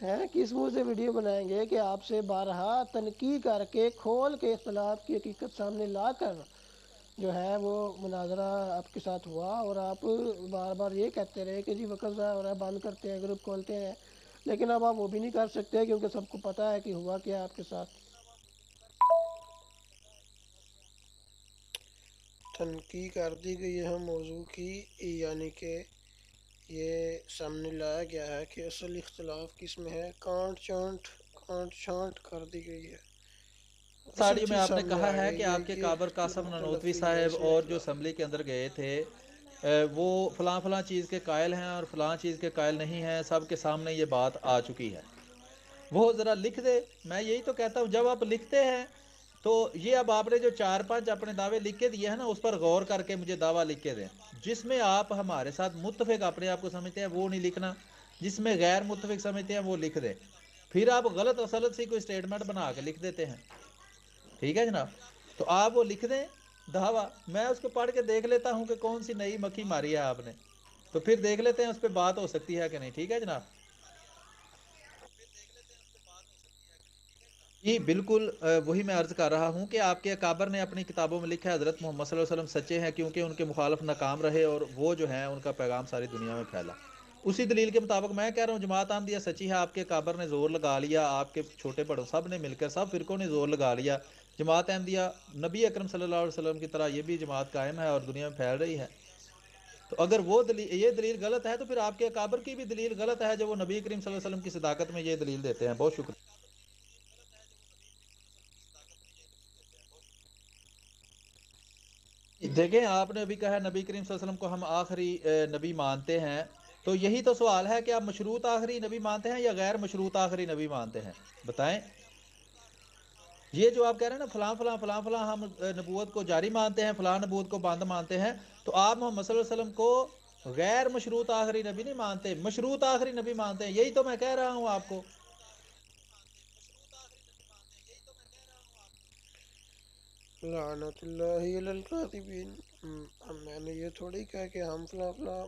ہیں کس منہ سے ویڈیو بنائیں گے کہ آپ سے بارہا تنقید کر کے کھول کے اختلاف کی حقیقت سامنے لا کر جو ہے وہ مناظرہ آپ کے ساتھ ہوا، اور آپ بار بار یہ کہتے رہے کہ جی وقت ضائع ہو رہا ہے، بند کرتے ہیں، گروپ کھولتے ہیں، لیکن اب آپ وہ بھی نہیں کر سکتے کیونکہ سب کو پتہ ہے کہ ہوا کیا آپ کے ساتھ۔ تنقید کر دی گئی ہے موضوع کی، یعنی کہ یہ سامنے لایا گیا ہے کہ اصل اختلاف کس میں ہے، کانٹ چھانٹ کر دی گئی ہے، اصل ساڑی میں چیز آپ نے سامنے کہا آ ہے گئی کہ آپ کے یہ کابر قاسم نقطہ نانوتوی لفظی ہے صاحب اس میں اور جو اختلاف۔ اسمبلی کے اندر گئے تھے وہ فلاں فلاں چیز کے قائل ہیں اور فلاں چیز کے قائل نہیں ہیں، سب کے سامنے یہ بات آ چکی ہے، وہ ذرا لکھ دے۔ میں یہی تو کہتا ہوں جب آپ لکھتے ہیں تو یہ اب آپ نے جو 4-5 اپنے دعوے لکھ کے دیے ہیں نا، اس پر غور کر کے مجھے دعویٰ لکھ کے دیں، جس میں آپ ہمارے ساتھ متفق اپنے آپ کو سمجھتے ہیں وہ نہیں لکھنا، جس میں غیر متفق سمجھتے ہیں وہ لکھ دیں۔ پھر آپ غلط اصلت سی کوئی سٹیٹمنٹ بنا کے لکھ دیتے ہیں، ٹھیک ہے جناب؟ تو آپ وہ لکھ دیں دعویٰ، میں اس کو پڑھ کے دیکھ لیتا ہوں کہ کون سی نئی مکھی ماری ہے آپ نے، تو پھر دیکھ لیتے ہیں اس پہ بات ہو سکتی ہے کہ نہیں، ٹھیک ہے جناب؟ جی بالکل، وہی میں عرض کر رہا ہوں کہ آپ کے اکابر نے اپنی کتابوں میں لکھا ہے حضرت محمد صلی اللہ علیہ وسلم سچے ہیں کیونکہ ان کے مخالف ناکام رہے اور وہ جو ہیں ان کا پیغام ساری دنیا میں پھیلا۔ اسی دلیل کے مطابق میں کہہ رہا ہوں جماعت احمدیہ سچی ہے، آپ کے اکابر نے زور لگا لیا، آپ کے چھوٹے بڑوں سب نے مل کر، سب فرقوں نے زور لگا لیا، جماعت احمدیہ نبی اکرم صلی اللہ علیہ وسلم کی طرح یہ بھی جماعت قائم ہے اور دنیا میں پھیل رہی ہے۔ تو اگر وہ یہ دلیل غلط ہے تو پھر آپ کے اکابر کی بھی دلیل غلط ہے جو وہ نبی کریم صلی اللہ علیہ وسلم کی صداقت میں یہ دلیل دیتے ہیں۔ بہت شکریہ۔ دیکھیں آپ نے ابھی کہا نبی کریم صلی اللہ علیہ وسلم کو ہم آخری نبی مانتے ہیں، تو یہی تو سوال ہے کہ آپ مشروط آخری نبی مانتے ہیں یا غیر مشروط آخری نبی مانتے ہیں؟ بتائیں۔ یہ جو آپ کہہ رہے ہیں نا فلاں فلاں فلاں فلاں ہم نبوت کو جاری مانتے ہیں، فلاں نبوت کو بند مانتے ہیں، تو آپ محمد صلی اللہ علیہ وسلم کو غیر مشروط آخری نبی نہیں مانتے، مشروط آخری نبی مانتے ہیں، یہی تو میں کہہ رہا ہوں آپ کو۔ لعنت اللہ علی الکاذبین، میں نے یہ تھوڑی کہا کہ ہم فلاں فلاں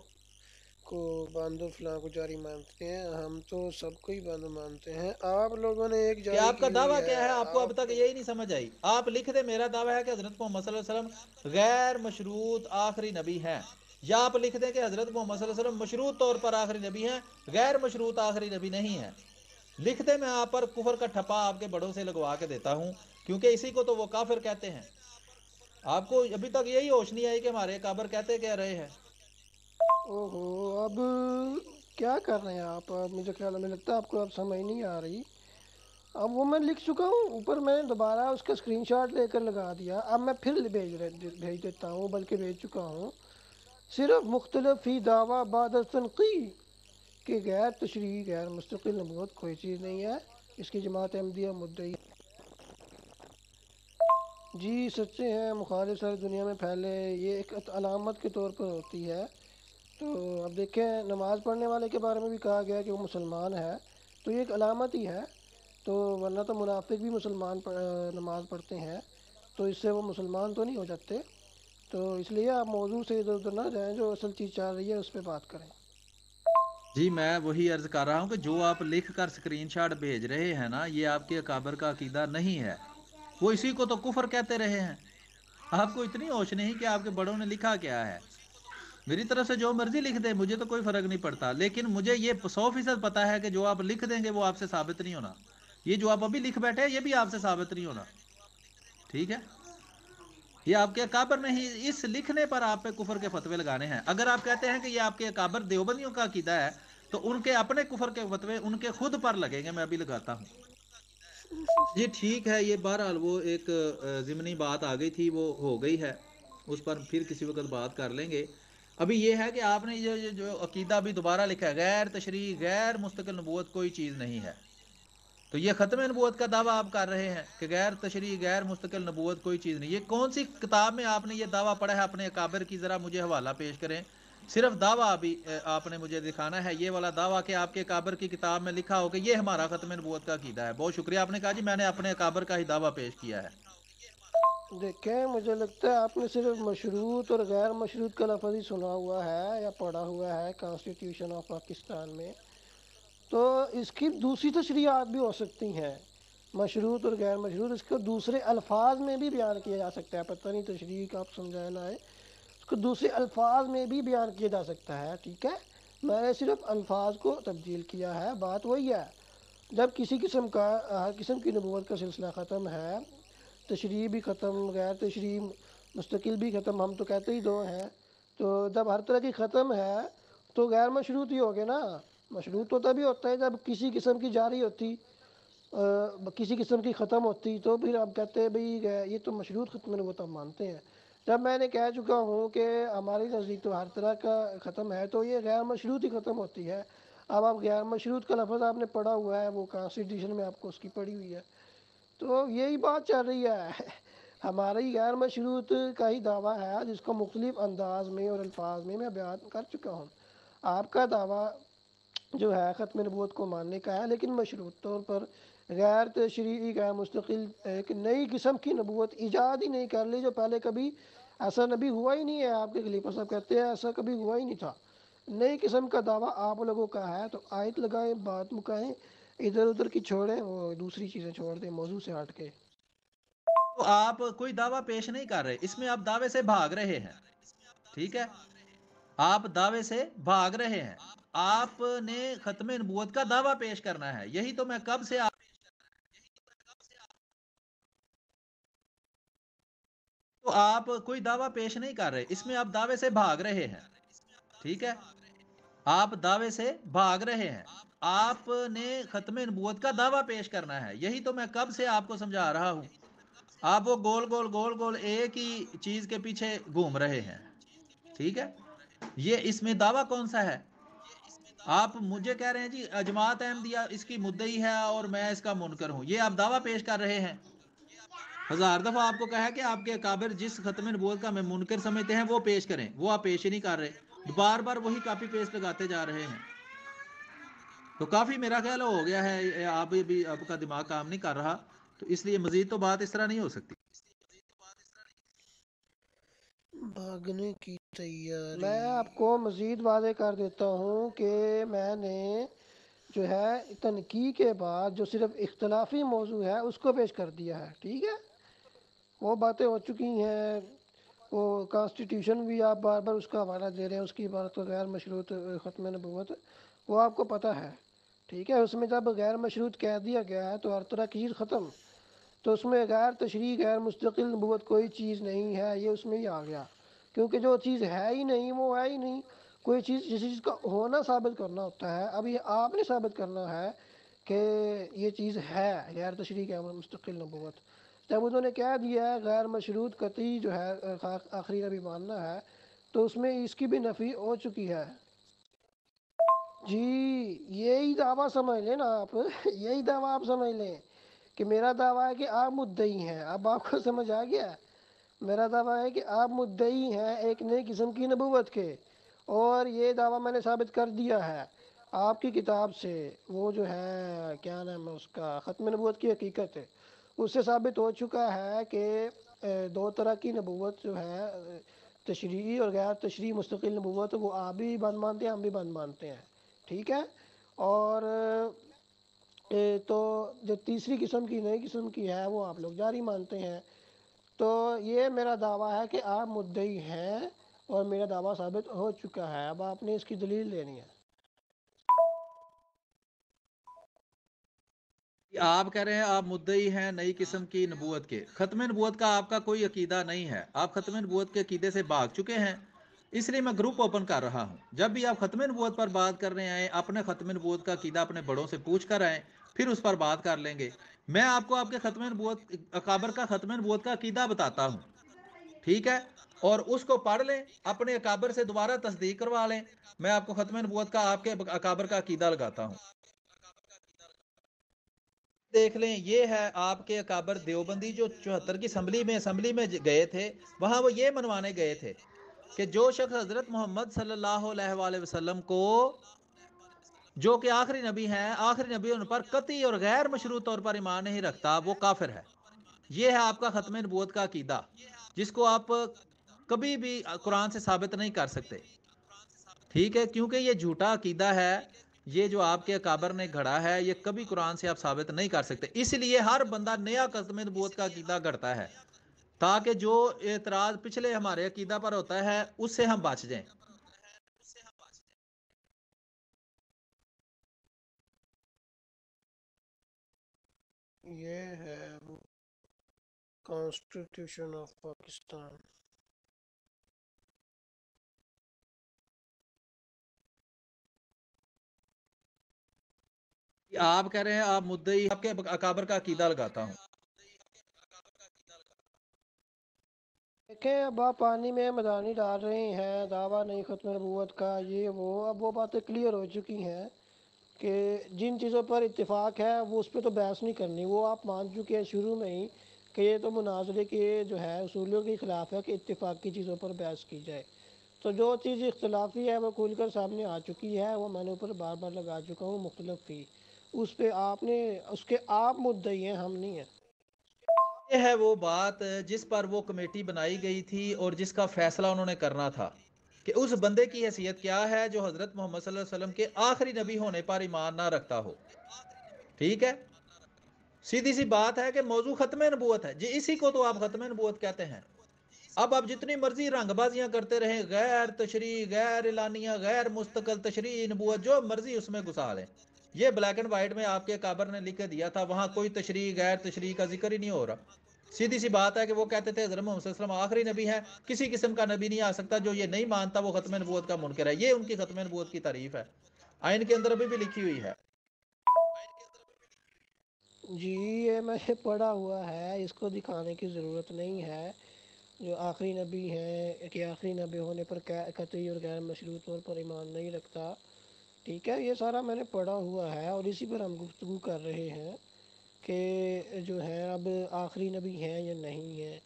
کو بند و فلاں کو جاری مانتے ہیں، ہم تو سب کو ہی بند مانتے ہیں، آپ لوگوں نے ایک کہ جاری آپ کا کی ہوئی دعویٰ کیا ہے ہے؟ آپ کو اب تک آپ۔ یہی نہیں سمجھ آئی؟ آپ لکھ دیں میرا دعویٰ ہے کہ حضرت محمد صلی اللہ علیہ وسلم غیر مشروط آخری نبی ہیں، یا آپ لکھ دیں کہ حضرت محمد صلی اللہ علیہ وسلم مشروط طور پر آخری نبی ہیں، غیر مشروط آخری نبی نہیں ہیں۔ لکھ دیں، میں آپ پر کفر کا ٹھپا آپ کے بڑوں سے لگوا کے دیتا ہوں، کیونکہ اسی کو تو وہ کافر کہتے ہیں۔ آپ کو ابھی تک یہی ہوش نہیں آئی کہ ہمارے کابر کہتے کہہ رہے ہیں؟ اوہو، اب کیا کر رہے ہیں آپ؟ اب مجھے خیال میں لگتا ہے آپ کو اب سمجھ نہیں آ رہی، اب وہ میں لکھ چکا ہوں، اوپر میں نے دوبارہ اس کا اسکرین شاٹ لے کر لگا دیا، اب میں پھر بھیج دیتا ہوں، بلکہ بھیج چکا ہوں، صرف مختلف ہی دعویٰ بعد تنقید کہ غیر تشریح غیر مستقل نبوت کوئی چیز نہیں ہے، اس کی جماعت احمدیہ مدعی جی سچے ہیں، مخالف ساری دنیا میں پھیلے، یہ ایک علامت کے طور پر ہوتی ہے۔ تو اب دیکھیں نماز پڑھنے والے کے بارے میں بھی کہا گیا کہ وہ مسلمان ہے، تو یہ ایک علامت ہی ہے، تو ورنہ تو منافق بھی مسلمان نماز پڑھتے ہیں، تو اس سے وہ مسلمان تو نہیں ہو جاتے، تو اس لیے آپ موضوع سے ادھر ادھر نہ جائیں، جو اصل چیز چل رہی ہے اس پہ بات کریں۔ جی میں وہی عرض کر رہا ہوں کہ جو آپ لکھ کر اسکرین شاٹ بھیج رہے ہیں نا، یہ آپ کے اکابر کا عقیدہ نہیں ہے، وہ اسی کو تو کفر کہتے رہے ہیں۔ آپ کو اتنی ہوش نہیں کہ آپ کے بڑوں نے لکھا کیا ہے۔ میری طرف سے جو مرضی لکھ دیں، مجھے تو کوئی فرق نہیں پڑتا، لیکن مجھے یہ 100% پتا ہے کہ جو آپ لکھ دیں گے وہ آپ سے ثابت نہیں ہونا، یہ جو آپ ابھی لکھ بیٹھے ہیں یہ بھی آپ سے ثابت نہیں ہونا، ٹھیک ہے؟ یہ آپ کے اکابر نے ہی اس لکھنے پر آپ پہ کفر کے فتوے لگانے ہیں۔ اگر آپ کہتے ہیں کہ یہ آپ کے اکابر دیوبندیوں کا عقیدہ ہے تو ان کے اپنے کفر کے فتوے ان کے خود پر لگیں گے، میں ابھی لگاتا ہوں۔ جی ٹھیک ہے، یہ بہرحال وہ ایک ضمنی بات آ گئی تھی، وہ ہو گئی ہے، اس پر پھر کسی وقت بات کر لیں گے۔ ابھی یہ ہے کہ آپ نے جو عقیدہ بھی دوبارہ لکھا ہے، غیر تشریح غیر مستقل نبوت کوئی چیز نہیں ہے، تو یہ ختم نبوت کا دعویٰ آپ کر رہے ہیں کہ غیر تشریع غیر مستقل نبوت کوئی چیز نہیں. یہ کون سی کتاب میں آپ نے یہ دعویٰ پڑھا ہے اپنے اکابر کی؟ ذرا مجھے حوالہ پیش کریں. صرف دعویٰ ابھی آپ نے مجھے دکھانا ہے یہ والا دعویٰ کہ آپ کے اکابر کی کتاب میں لکھا ہو کہ یہ ہمارا ختم نبوت کا عقیدہ ہے. بہت شکریہ، آپ نے کہا جی میں نے اپنے اکابر کا ہی دعویٰ پیش کیا ہے. دیکھیں مجھے لگتا ہے آپ نے صرف مشروط اور غیر مشروط کا لفظ ہی سنا ہوا ہے یا پڑھا ہوا ہے کانسٹیٹیوشن آف پاکستان میں. تو اس کی دوسری تشریحات بھی ہو سکتی ہیں، مشروط اور غیر مشروط، اس کو دوسرے الفاظ میں بھی بیان کیا جا سکتا ہے. پتہ نہیں تشریح آپ سمجھانا ہے، اس کو دوسرے الفاظ میں بھی بیان کیا جا سکتا ہے. ٹھیک ہے، میں نے صرف الفاظ کو تبدیل کیا ہے. بات وہی ہے، جب کسی قسم کا ہر قسم کی نبوت کا سلسلہ ختم ہے، تشریح بھی ختم، غیر تشریح مستقل بھی ختم، ہم تو کہتے ہی دو ہیں. تو جب ہر طرح کی ختم ہے تو غیر مشروط ہی ہوگے نا. مشروط تو تبھی ہوتا ہے جب کسی قسم کی جاری ہوتی، کسی قسم کی ختم ہوتی، تو پھر آپ کہتے ہیں بھئی یہ تو مشروط ختم نبوت ہم مانتے ہیں. جب میں نے کہہ چکا ہوں کہ ہماری نزدیک تو ہر طرح کا ختم ہے، تو یہ غیر مشروط ہی ختم ہوتی ہے. اب آپ غیر مشروط کا لفظ آپ نے پڑھا ہوا ہے، وہ کانسٹیٹیوشن میں آپ کو اس کی پڑھی ہوئی ہے، تو یہی بات چل رہی ہے. ہماری غیر مشروط کا ہی دعویٰ ہے جس کو مختلف انداز میں اور الفاظ میں بیان کر چکا ہوں. آپ کا دعویٰ جو ہے ختم نبوت کو ماننے کا ہے، لیکن مشروط طور پر غیر تشریعی غیر مستقل ایک نئی قسم کی نبوت ایجاد ہی نہیں کر لی جو پہلے کبھی ایسا نبی ہوا ہی نہیں ہے. آپ کے خلیفہ صاحب کہتے ہیں ایسا کبھی ہوا ہی نہیں تھا. نئی قسم کا دعویٰ آپ لوگوں کا ہے، تو آیت لگائیں، بات مکائیں، ادھر ادھر کی چھوڑیں، وہ دوسری چیزیں چھوڑ دیں موضوع سے ہٹ کے. تو آپ کوئی دعویٰ پیش نہیں کر رہے، اس میں آپ دعوے سے بھاگ رہے ہیں. ٹھیک ہے، آپ دعوے سے بھاگ رہے ہیں. آپ نے ختم نبوت کا دعویٰ پیش کرنا ہے، یہی تو میں کب سے تو آپ کوئی دعویٰ پیش نہیں کر رہے، اس میں آپ دعوے سے بھاگ رہے ہیں. ٹھیک ہے، آپ دعوے سے بھاگ رہے ہیں. آپ نے ختم نبوت کا دعویٰ پیش کرنا ہے، یہی تو میں کب سے آپ کو سمجھا رہا ہوں. آپ وہ گول گول گول گول ایک ہی چیز کے پیچھے گھوم رہے ہیں. ٹھیک ہے، یہ اس میں دعویٰ کون سا ہے؟ آپ مجھے کہہ رہے ہیں جی جماعت احمدیہ اس کی مدعی ہے اور میں اس کا منکر ہوں، یہ آپ دعویٰ پیش کر رہے ہیں. ہزار دفعہ آپ کو کہا کہ آپ کے اکابر جس ختم نبوت کا میں منکر سمجھتے ہیں وہ پیش کریں، وہ آپ پیش ہی نہیں کر رہے، بار بار وہی کاپی پیسٹ لگاتے جا رہے ہیں. تو کافی میرا خیال ہو گیا ہے، آپ کا دماغ کام نہیں کر رہا، تو اس لیے مزید تو بات اس طرح نہیں ہو سکتی. بھاگنے کی تیاری. میں آپ کو مزید واضح کر دیتا ہوں کہ میں نے جو ہے تنقیح کے بعد جو صرف اختلافی موضوع ہے اس کو پیش کر دیا ہے. ٹھیک ہے، وہ باتیں ہو چکی ہیں. وہ کانسٹیٹیوشن بھی آپ بار بار اس کا حوالہ دے رہے ہیں، اس کی عبارت غیر مشروط ختم نبوت، وہ آپ کو پتہ ہے. ٹھیک ہے، اس میں جب غیر مشروط کہہ دیا گیا ہے تو ہر طرح کی چیز ختم، تو اس میں غیر تشریع غیر مستقل نبوت کوئی چیز نہیں ہے، یہ اس میں ہی آ گیا. کیونکہ جو چیز ہے ہی نہیں وہ ہے ہی نہیں. کوئی چیز جس چیز کا ہونا ثابت کرنا ہوتا ہے. اب یہ آپ نے ثابت کرنا ہے کہ یہ چیز ہے غیر تشریع غیر مستقل نبوت. جب انہوں نے کہہ دیا ہے غیر مشروط قطعی جو ہے آخری نبی ماننا ہے، تو اس میں اس کی بھی نفی ہو چکی ہے. جی یہی دعویٰ سمجھ لیں نا آپ، یہی دعویٰ آپ سمجھ لیں کہ میرا دعویٰ ہے کہ آپ مدعی ہیں. اب آپ کو سمجھ آ گیا، میرا دعویٰ ہے کہ آپ مدعی ہیں ایک نئی قسم کی نبوت کے، اور یہ دعویٰ میں نے ثابت کر دیا ہے آپ کی کتاب سے. وہ جو ہے کیا نام ہے اس کا، ختم نبوت کی حقیقت ہے، اس سے ثابت ہو چکا ہے کہ دو طرح کی نبوت جو ہے، تشریعی اور غیر تشریعی مستقل نبوت، وہ آپ بھی بند مانتے ہیں، ہم بھی بند مانتے ہیں. ٹھیک ہے، اور تو جو تیسری قسم کی نئی قسم کی ہے وہ آپ لوگ جاری مانتے ہیں. تو یہ میرا دعویٰ ہے کہ آپ مدعی ہیں اور میرا دعویٰ ثابت ہو چکا ہے. اب آپ نے اس کی دلیل دینی ہے. آپ کہہ رہے ہیں آپ مدعی ہیں نئی قسم کی نبوت کے، ختم نبوت کا آپ کا کوئی عقیدہ نہیں ہے، آپ ختم نبوت کے عقیدے سے بھاگ چکے ہیں. اس لیے میں گروپ اوپن کر رہا ہوں، جب بھی آپ ختم نبوت پر بات کرنے آئیں اپنے ختم نبوت کا عقیدہ اپنے بڑوں سے پوچھ کر آئیں، پھر اس پر بات کر لیں گے. میں آپ کو آپ کے ختم نبوت اکابر کا ختم نبوت کا عقیدہ بتاتا ہوں. ٹھیک ہے، اور اس کو پڑھ لیں، اپنے اکابر سے دوبارہ تصدیق کروا لیں. میں آپ کو ختم نبوت کا آپ کے اکابر کا عقیدہ لگاتا ہوں. دیکھ لیں یہ ہے آپ کے اکابر دیوبندی جو 74 کی اسمبلی میں گئے تھے، وہاں وہ یہ منوانے گئے تھے کہ جو شخص حضرت محمد صلی اللہ علیہ وآلہ وسلم کو جو کہ آخری نبی ہیں، آخری نبی ان پر قطعی اور غیر مشروط طور پر ایمان نہیں رکھتا، وہ کافر ہے۔ یہ ہے آپ کا ختم نبوت کا عقیدہ، جس کو آپ کبھی بھی قرآن سے ثابت نہیں کر سکتے، ٹھیک ہے، کیونکہ یہ جھوٹا عقیدہ ہے، یہ جو آپ کے اکابر نے گھڑا ہے، یہ کبھی قرآن سے آپ ثابت نہیں کر سکتے۔ اس لیے ہر بندہ نیا ختم نبوت کا عقیدہ گھڑتا ہے تاکہ جو اعتراض پچھلے ہمارے عقیدہ پر ہوتا ہے اس سے ہم بچ جائیں۔ یہ ہے کانسٹیٹیوشن آف پاکستان۔ آپ کہہ رہے ہیں آپ مدعی آپ کے اکابر کا عقیدہ لگاتا ہوں۔ دیکھیں اب آپ پانی میں مدانی ڈال رہے ہیں، دعویٰ نہیں ختم نبوت کا، یہ وہ، اب وہ باتیں کلیئر ہو چکی ہیں کہ جن چیزوں پر اتفاق ہے وہ اس پہ تو بحث نہیں کرنی، وہ آپ مان چکے ہیں شروع میں ہی کہ یہ تو مناظرے کے جو ہے اصولوں کے خلاف ہے کہ اتفاق کی چیزوں پر بحث کی جائے۔ تو جو چیز اختلافی ہے وہ کھل کر سامنے آ چکی ہے، وہ میں نے اوپر بار بار لگا چکا ہوں مختلف تھی، اس پہ آپ نے اس کے آپ مدعی ہیں، ہم نہیں ہیں۔ یہ ہے وہ بات جس پر وہ کمیٹی بنائی گئی تھی اور جس کا فیصلہ انہوں نے کرنا تھا کہ اس بندے کی حیثیت کیا ہے جو حضرت محمد صلی اللہ علیہ وسلم کے آخری نبی ہونے پر ایمان نہ رکھتا ہو، ٹھیک ہے، سیدھی سی بات ہے کہ موضوع ختم نبوت ہے جی، اسی کو تو آپ ختم نبوت کہتے ہیں۔ اب آپ جتنی مرضی رنگ بازیاں کرتے رہیں، غیر تشریح، غیر اعلانیہ، غیر مستقل تشریح نبوت، جو مرضی اس میں گھسا لیں، یہ بلیک اینڈ وائٹ میں آپ کے اکابر نے لکھ کے دیا تھا، وہاں کوئی تشریح غیر تشریح کا ذکر ہی نہیں ہو رہا۔ سیدھی سی بات ہے کہ وہ کہتے تھے حضرت محمد صلی اللہ علیہ وسلم آخری نبی ہے، کسی قسم کا نبی نہیں آ سکتا، جو یہ نہیں مانتا وہ ختم نبوت کا منکر ہے۔ یہ ان کی ختم نبوت کی تعریف ہے، آئین کے اندر ابھی بھی لکھی ہوئی ہے۔ جی یہ میں نے پڑھا ہوا ہے، اس کو دکھانے کی ضرورت نہیں ہے، جو آخری نبی ہیں کہ آخری نبی ہونے پر قطعی اور غیر مشروط طور پر ایمان نہیں رکھتا، ٹھیک ہے، یہ سارا میں نے پڑھا ہوا ہے اور اسی پر ہم گفتگو کر رہے ہیں کہ جو ہے اب آخری نبی ہیں یا نہیں ہیں۔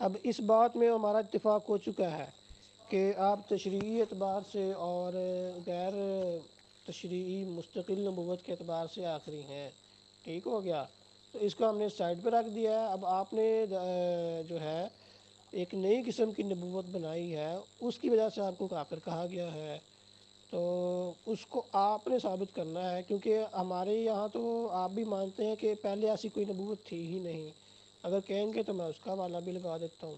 اب اس بات میں ہمارا اتفاق ہو چکا ہے کہ آپ تشریعی اعتبار سے اور غیر تشریعی مستقل نبوت کے اعتبار سے آخری ہیں، ٹھیک ہو گیا، تو اس کو ہم نے سائڈ پہ رکھ دیا ہے۔ اب آپ نے جو ہے ایک نئی قسم کی نبوت بنائی ہے، اس کی وجہ سے آپ کو کافر کہا گیا ہے، تو اس کو آپ نے ثابت کرنا ہے، کیونکہ ہمارے یہاں تو آپ بھی مانتے ہیں کہ پہلے ایسی کوئی نبوت تھی ہی نہیں، اگر کہیں گے تو میں اس کا حوالہ بھی لگا دیتا ہوں۔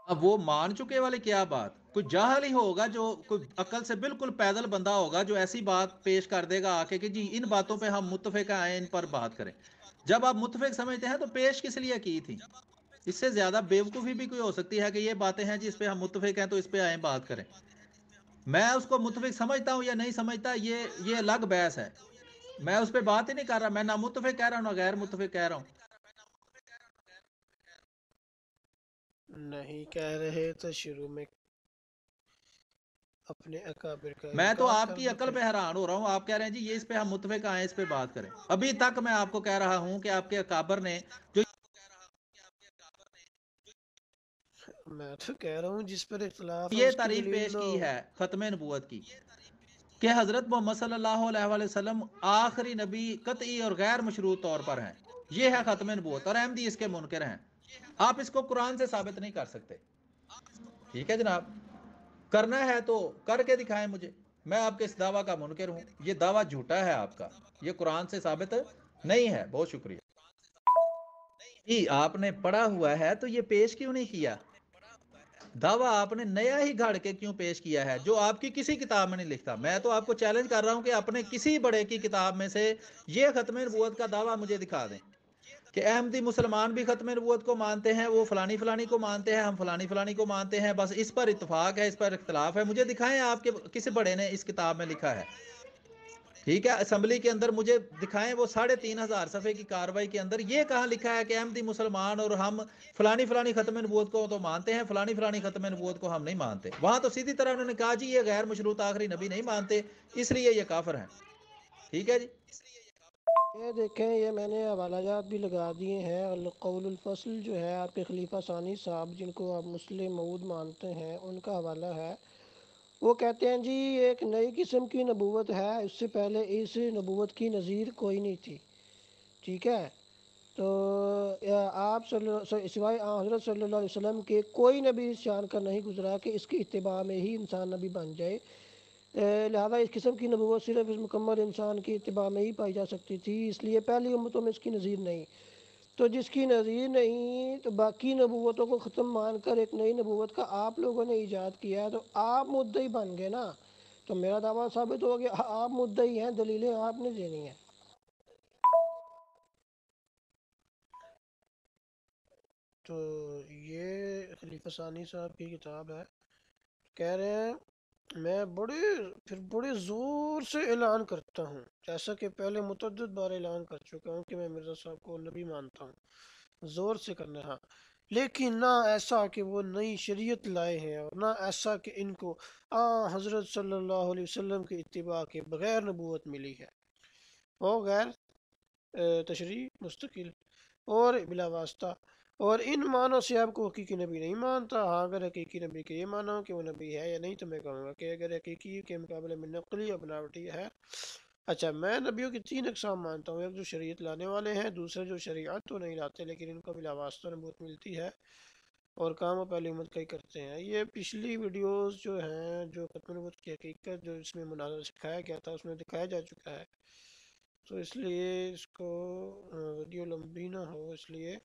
اب وہ مان چکے والے کیا بات، کوئی جاہل ہی ہوگا جو کوئی عقل سے بالکل پیدل بندہ ہوگا جو ایسی بات پیش کر دے گا آ کے کہ جی ان باتوں پہ ہم متفق ہیں، ان پر بات کریں۔ جب آپ متفق سمجھتے ہیں تو پیش کس لیے کی تھی؟ اس سے زیادہ بیوقوفی بھی کوئی ہو سکتی ہے کہ یہ باتیں ہیں جس پہ ہم متفق ہیں تو اس پہ آئیں بات کریں۔ میں اس کو متفق سمجھتا ہوں یا نہیں سمجھتا یہ الگ بحث ہے، میں اس پہ بات ہی نہیں کر رہا، میں نہ متفق کہہ رہا ہوں نہ غیر متفق کہہ رہا ہوں۔ نہیں کہہ رہے تو شروع میں اپنے اکابر کا میں تو انکار آپ کر کی عقل دیتے۔ پہ حیران ہو رہا ہوں، آپ کہہ رہے ہیں جی یہ اس پہ ہم متفق آئیں اس پہ بات کریں۔ ابھی تک میں آپ کو کہہ رہا ہوں کہ آپ کے اکابر نے جو میں تو کہہ رہا ہوں جس پر اختلاف ہے یہ اس کی تعریف دلیل پیش دو۔ کی ہے ختم نبوت کی کہ حضرت محمد صلی اللہ علیہ وآلہ وسلم آخری نبی قطعی اور غیر مشروط طور پر ہیں، یہ ہے ختم نبوت، اور احمدی اس کے منکر ہیں۔ آپ اس کو قرآن سے ثابت نہیں کر سکتے، ٹھیک ہے جناب، کرنا ہے تو کر کے دکھائیں مجھے، میں آپ کے اس دعویٰ کا منکر ہوں، یہ دعویٰ جھوٹا ہے آپ کا، یہ قرآن سے ثابت نہیں ہے۔ بہت شکریہ جی، آپ نے پڑھا ہوا ہے تو یہ پیش کیوں نہیں کیا؟ دعویٰ آپ نے نیا ہی گھڑ کے کیوں پیش کیا ہے جو آپ کی کسی کتاب میں نہیں لکھتا؟ میں تو آپ کو چیلنج کر رہا ہوں کہ اپنے کسی بڑے کی کتاب میں سے یہ ختم نبوت کا دعویٰ مجھے دکھا دیں کہ احمدی مسلمان بھی ختم نبوت کو مانتے ہیں، وہ فلانی فلانی کو مانتے ہیں، ہم فلانی فلانی کو مانتے ہیں، بس اس پر اتفاق ہے، اس پر اختلاف ہے، مجھے دکھائیں آپ کے کس بڑے نے اس کتاب میں لکھا ہے، ٹھیک ہے، اسمبلی کے اندر مجھے دکھائیں وہ 3500 صفحے کی کاروائی کے اندر یہ کہاں لکھا ہے کہ احمدی مسلمان اور ہم فلانی فلانی ختم نبوت کو تو مانتے ہیں، فلانی فلانی ختم نبوت کو ہم نہیں مانتے۔ وہاں تو سیدھی طرح انہوں نے کہا جی یہ غیر مشروط آخری نبی نہیں مانتے اس لیے یہ کافر ہیں، ٹھیک ہے جی۔ یہ دیکھیں، یہ میں نے حوالہ جات بھی لگا دیے ہیں۔ القول الفصل جو ہے آپ کے خلیفہ ثانی صاحب، جن کو آپ مسلم موعود مانتے ہیں، ان کا حوالہ ہے۔ وہ کہتے ہیں جی ایک نئی قسم کی نبوت ہے، اس سے پہلے اس نبوت کی نظیر کوئی نہیں تھی، ٹھیک ہے؟ تو آپ سوائے حضرت صلی اللہ علیہ وسلم کے کوئی نبی اس شان کا نہیں گزرا کہ اس کی اتباع میں ہی انسان نبی بن جائے۔ لہذا اس قسم کی نبوت صرف اس مکمل انسان کی اتباع میں ہی پائی جا سکتی تھی، اس لیے پہلی امتوں میں اس کی نظیر نہیں۔ تو جس کی نظیر نہیں، تو باقی نبوتوں کو ختم مان کر ایک نئی نبوت کا آپ لوگوں نے ایجاد کیا ہے، تو آپ مدعی بن گئے نا۔ تو میرا دعویٰ ثابت ہو گیا، آپ مدعی ہیں، دلیلیں آپ نے دینی ہیں۔ تو یہ خلیفہ ثانی صاحب کی کتاب ہے، کہہ رہے ہیں میں بڑے زور سے اعلان کرتا ہوں، جیسا کہ پہلے متعدد بار اعلان کر چکا ہوں کہ میں مرزا صاحب کو نبی مانتا ہوں، زور سے کرنا ہے، لیکن نہ ایسا کہ وہ نئی شریعت لائے ہیں، اور نہ ایسا کہ ان کو حضرت صلی اللہ علیہ وسلم کی اتباع کے بغیر نبوت ملی ہے، وہ غیر تشریح مستقل اور بلا واسطہ، اور ان معنوں سے آپ کو حقیقی نبی نہیں مانتا۔ ہاں اگر حقیقی نبی کے یہ مانا ہو کہ وہ نبی ہے یا نہیں، تو میں کہوں گا کہ اگر حقیقی کے مقابلے میں نقلی یا بناوٹی ہے۔ اچھا، میں نبیوں کی 3 اقسام مانتا ہوں، ایک جو شریعت لانے والے ہیں، دوسرے جو شریعت تو نہیں لاتے لیکن ان کو بلا واسطہ نبوت ملتی ہے، اور کام وہ پہلی امت کا ہی کرتے ہیں۔ یہ پچھلی ویڈیوز جو ہیں، جو ختم نبوت کی حقیقت جو اس میں مناظرہ سکھایا گیا تھا، اس میں دکھایا جا چکا ہے، تو اس لیے اس کو ویڈیو لمبی نہ ہو، اس لیے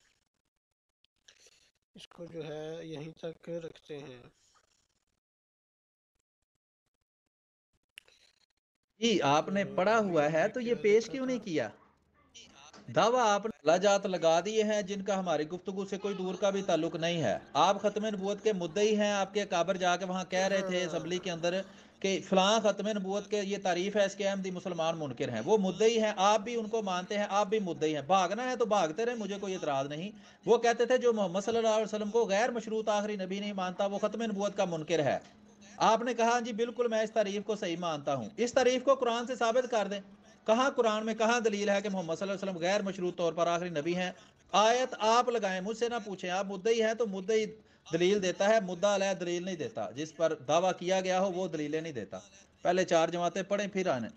اس کو جو ہے یہیں تک رکھتے ہیں۔ جی آپ تو نے پڑھا ابھی ہوا ہے تو یہ کیا پیش لکھا کیوں تھا؟ نہیں کیا؟ دعویٰ آپ نے لاجات لگا دیے ہیں جن کا ہماری گفتگو سے کوئی دور کا بھی تعلق نہیں ہے۔ آپ ختم نبوت کے مدعی ہیں، آپ کے اکابر جا کے وہاں کہہ رہے تھے ہاں اسمبلی کے اندر کہ فلاں ختم نبوت کے یہ تعریف ہے، اس کے احمدی مسلمان منکر ہیں، وہ مدعی ہیں، آپ بھی ان کو مانتے ہیں، آپ بھی مدعی ہیں، بھاگنا ہے تو بھاگتے رہے، مجھے کوئی اعتراض نہیں۔ وہ کہتے تھے جو محمد صلی اللہ علیہ وسلم کو غیر مشروط آخری نبی نہیں مانتا وہ ختم نبوت کا منکر ہے۔ آپ نے کہا جی بالکل میں اس تعریف کو صحیح مانتا ہوں، اس تعریف کو قرآن سے ثابت کر دیں۔ کہاں قرآن میں کہاں دلیل ہے کہ محمد صلی اللہ علیہ وسلم غیر مشروط طور پر آخری نبی ہیں؟ آیت آپ لگائیں، مجھ سے نہ پوچھیں، آپ مدعی ہیں تو مدعی دلیل دیتا ہے، مدعا علیہ دلیل نہیں دیتا، جس پر دعویٰ کیا گیا ہو وہ دلیلیں نہیں دیتا۔ پہلے 4 جماعتیں پڑھیں پھر آنے۔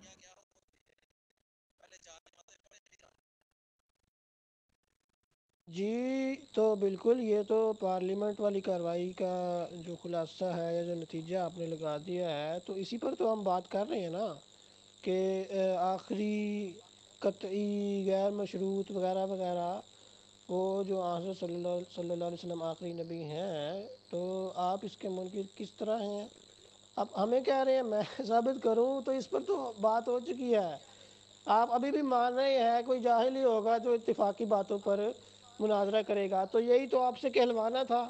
جی تو بالکل، یہ تو پارلیمنٹ والی کارروائی کا جو خلاصہ ہے یا جو نتیجہ آپ نے لگا دیا ہے، تو اسی پر تو ہم بات کر رہے ہیں نا کہ آخری قطعی غیر مشروط وغیرہ وغیرہ، وہ جو حضرت صلی اللہ علیہ وسلم آخری نبی ہیں، تو آپ اس کے منکر کس طرح ہیں؟ اب ہمیں کہہ رہے ہیں میں ثابت کروں، تو اس پر تو بات ہو چکی ہے۔ آپ ابھی بھی مان رہے ہیں، کوئی جاہل ہی ہوگا جو اتفاقی باتوں پر مناظرہ کرے گا، تو یہی تو آپ سے کہلوانا تھا۔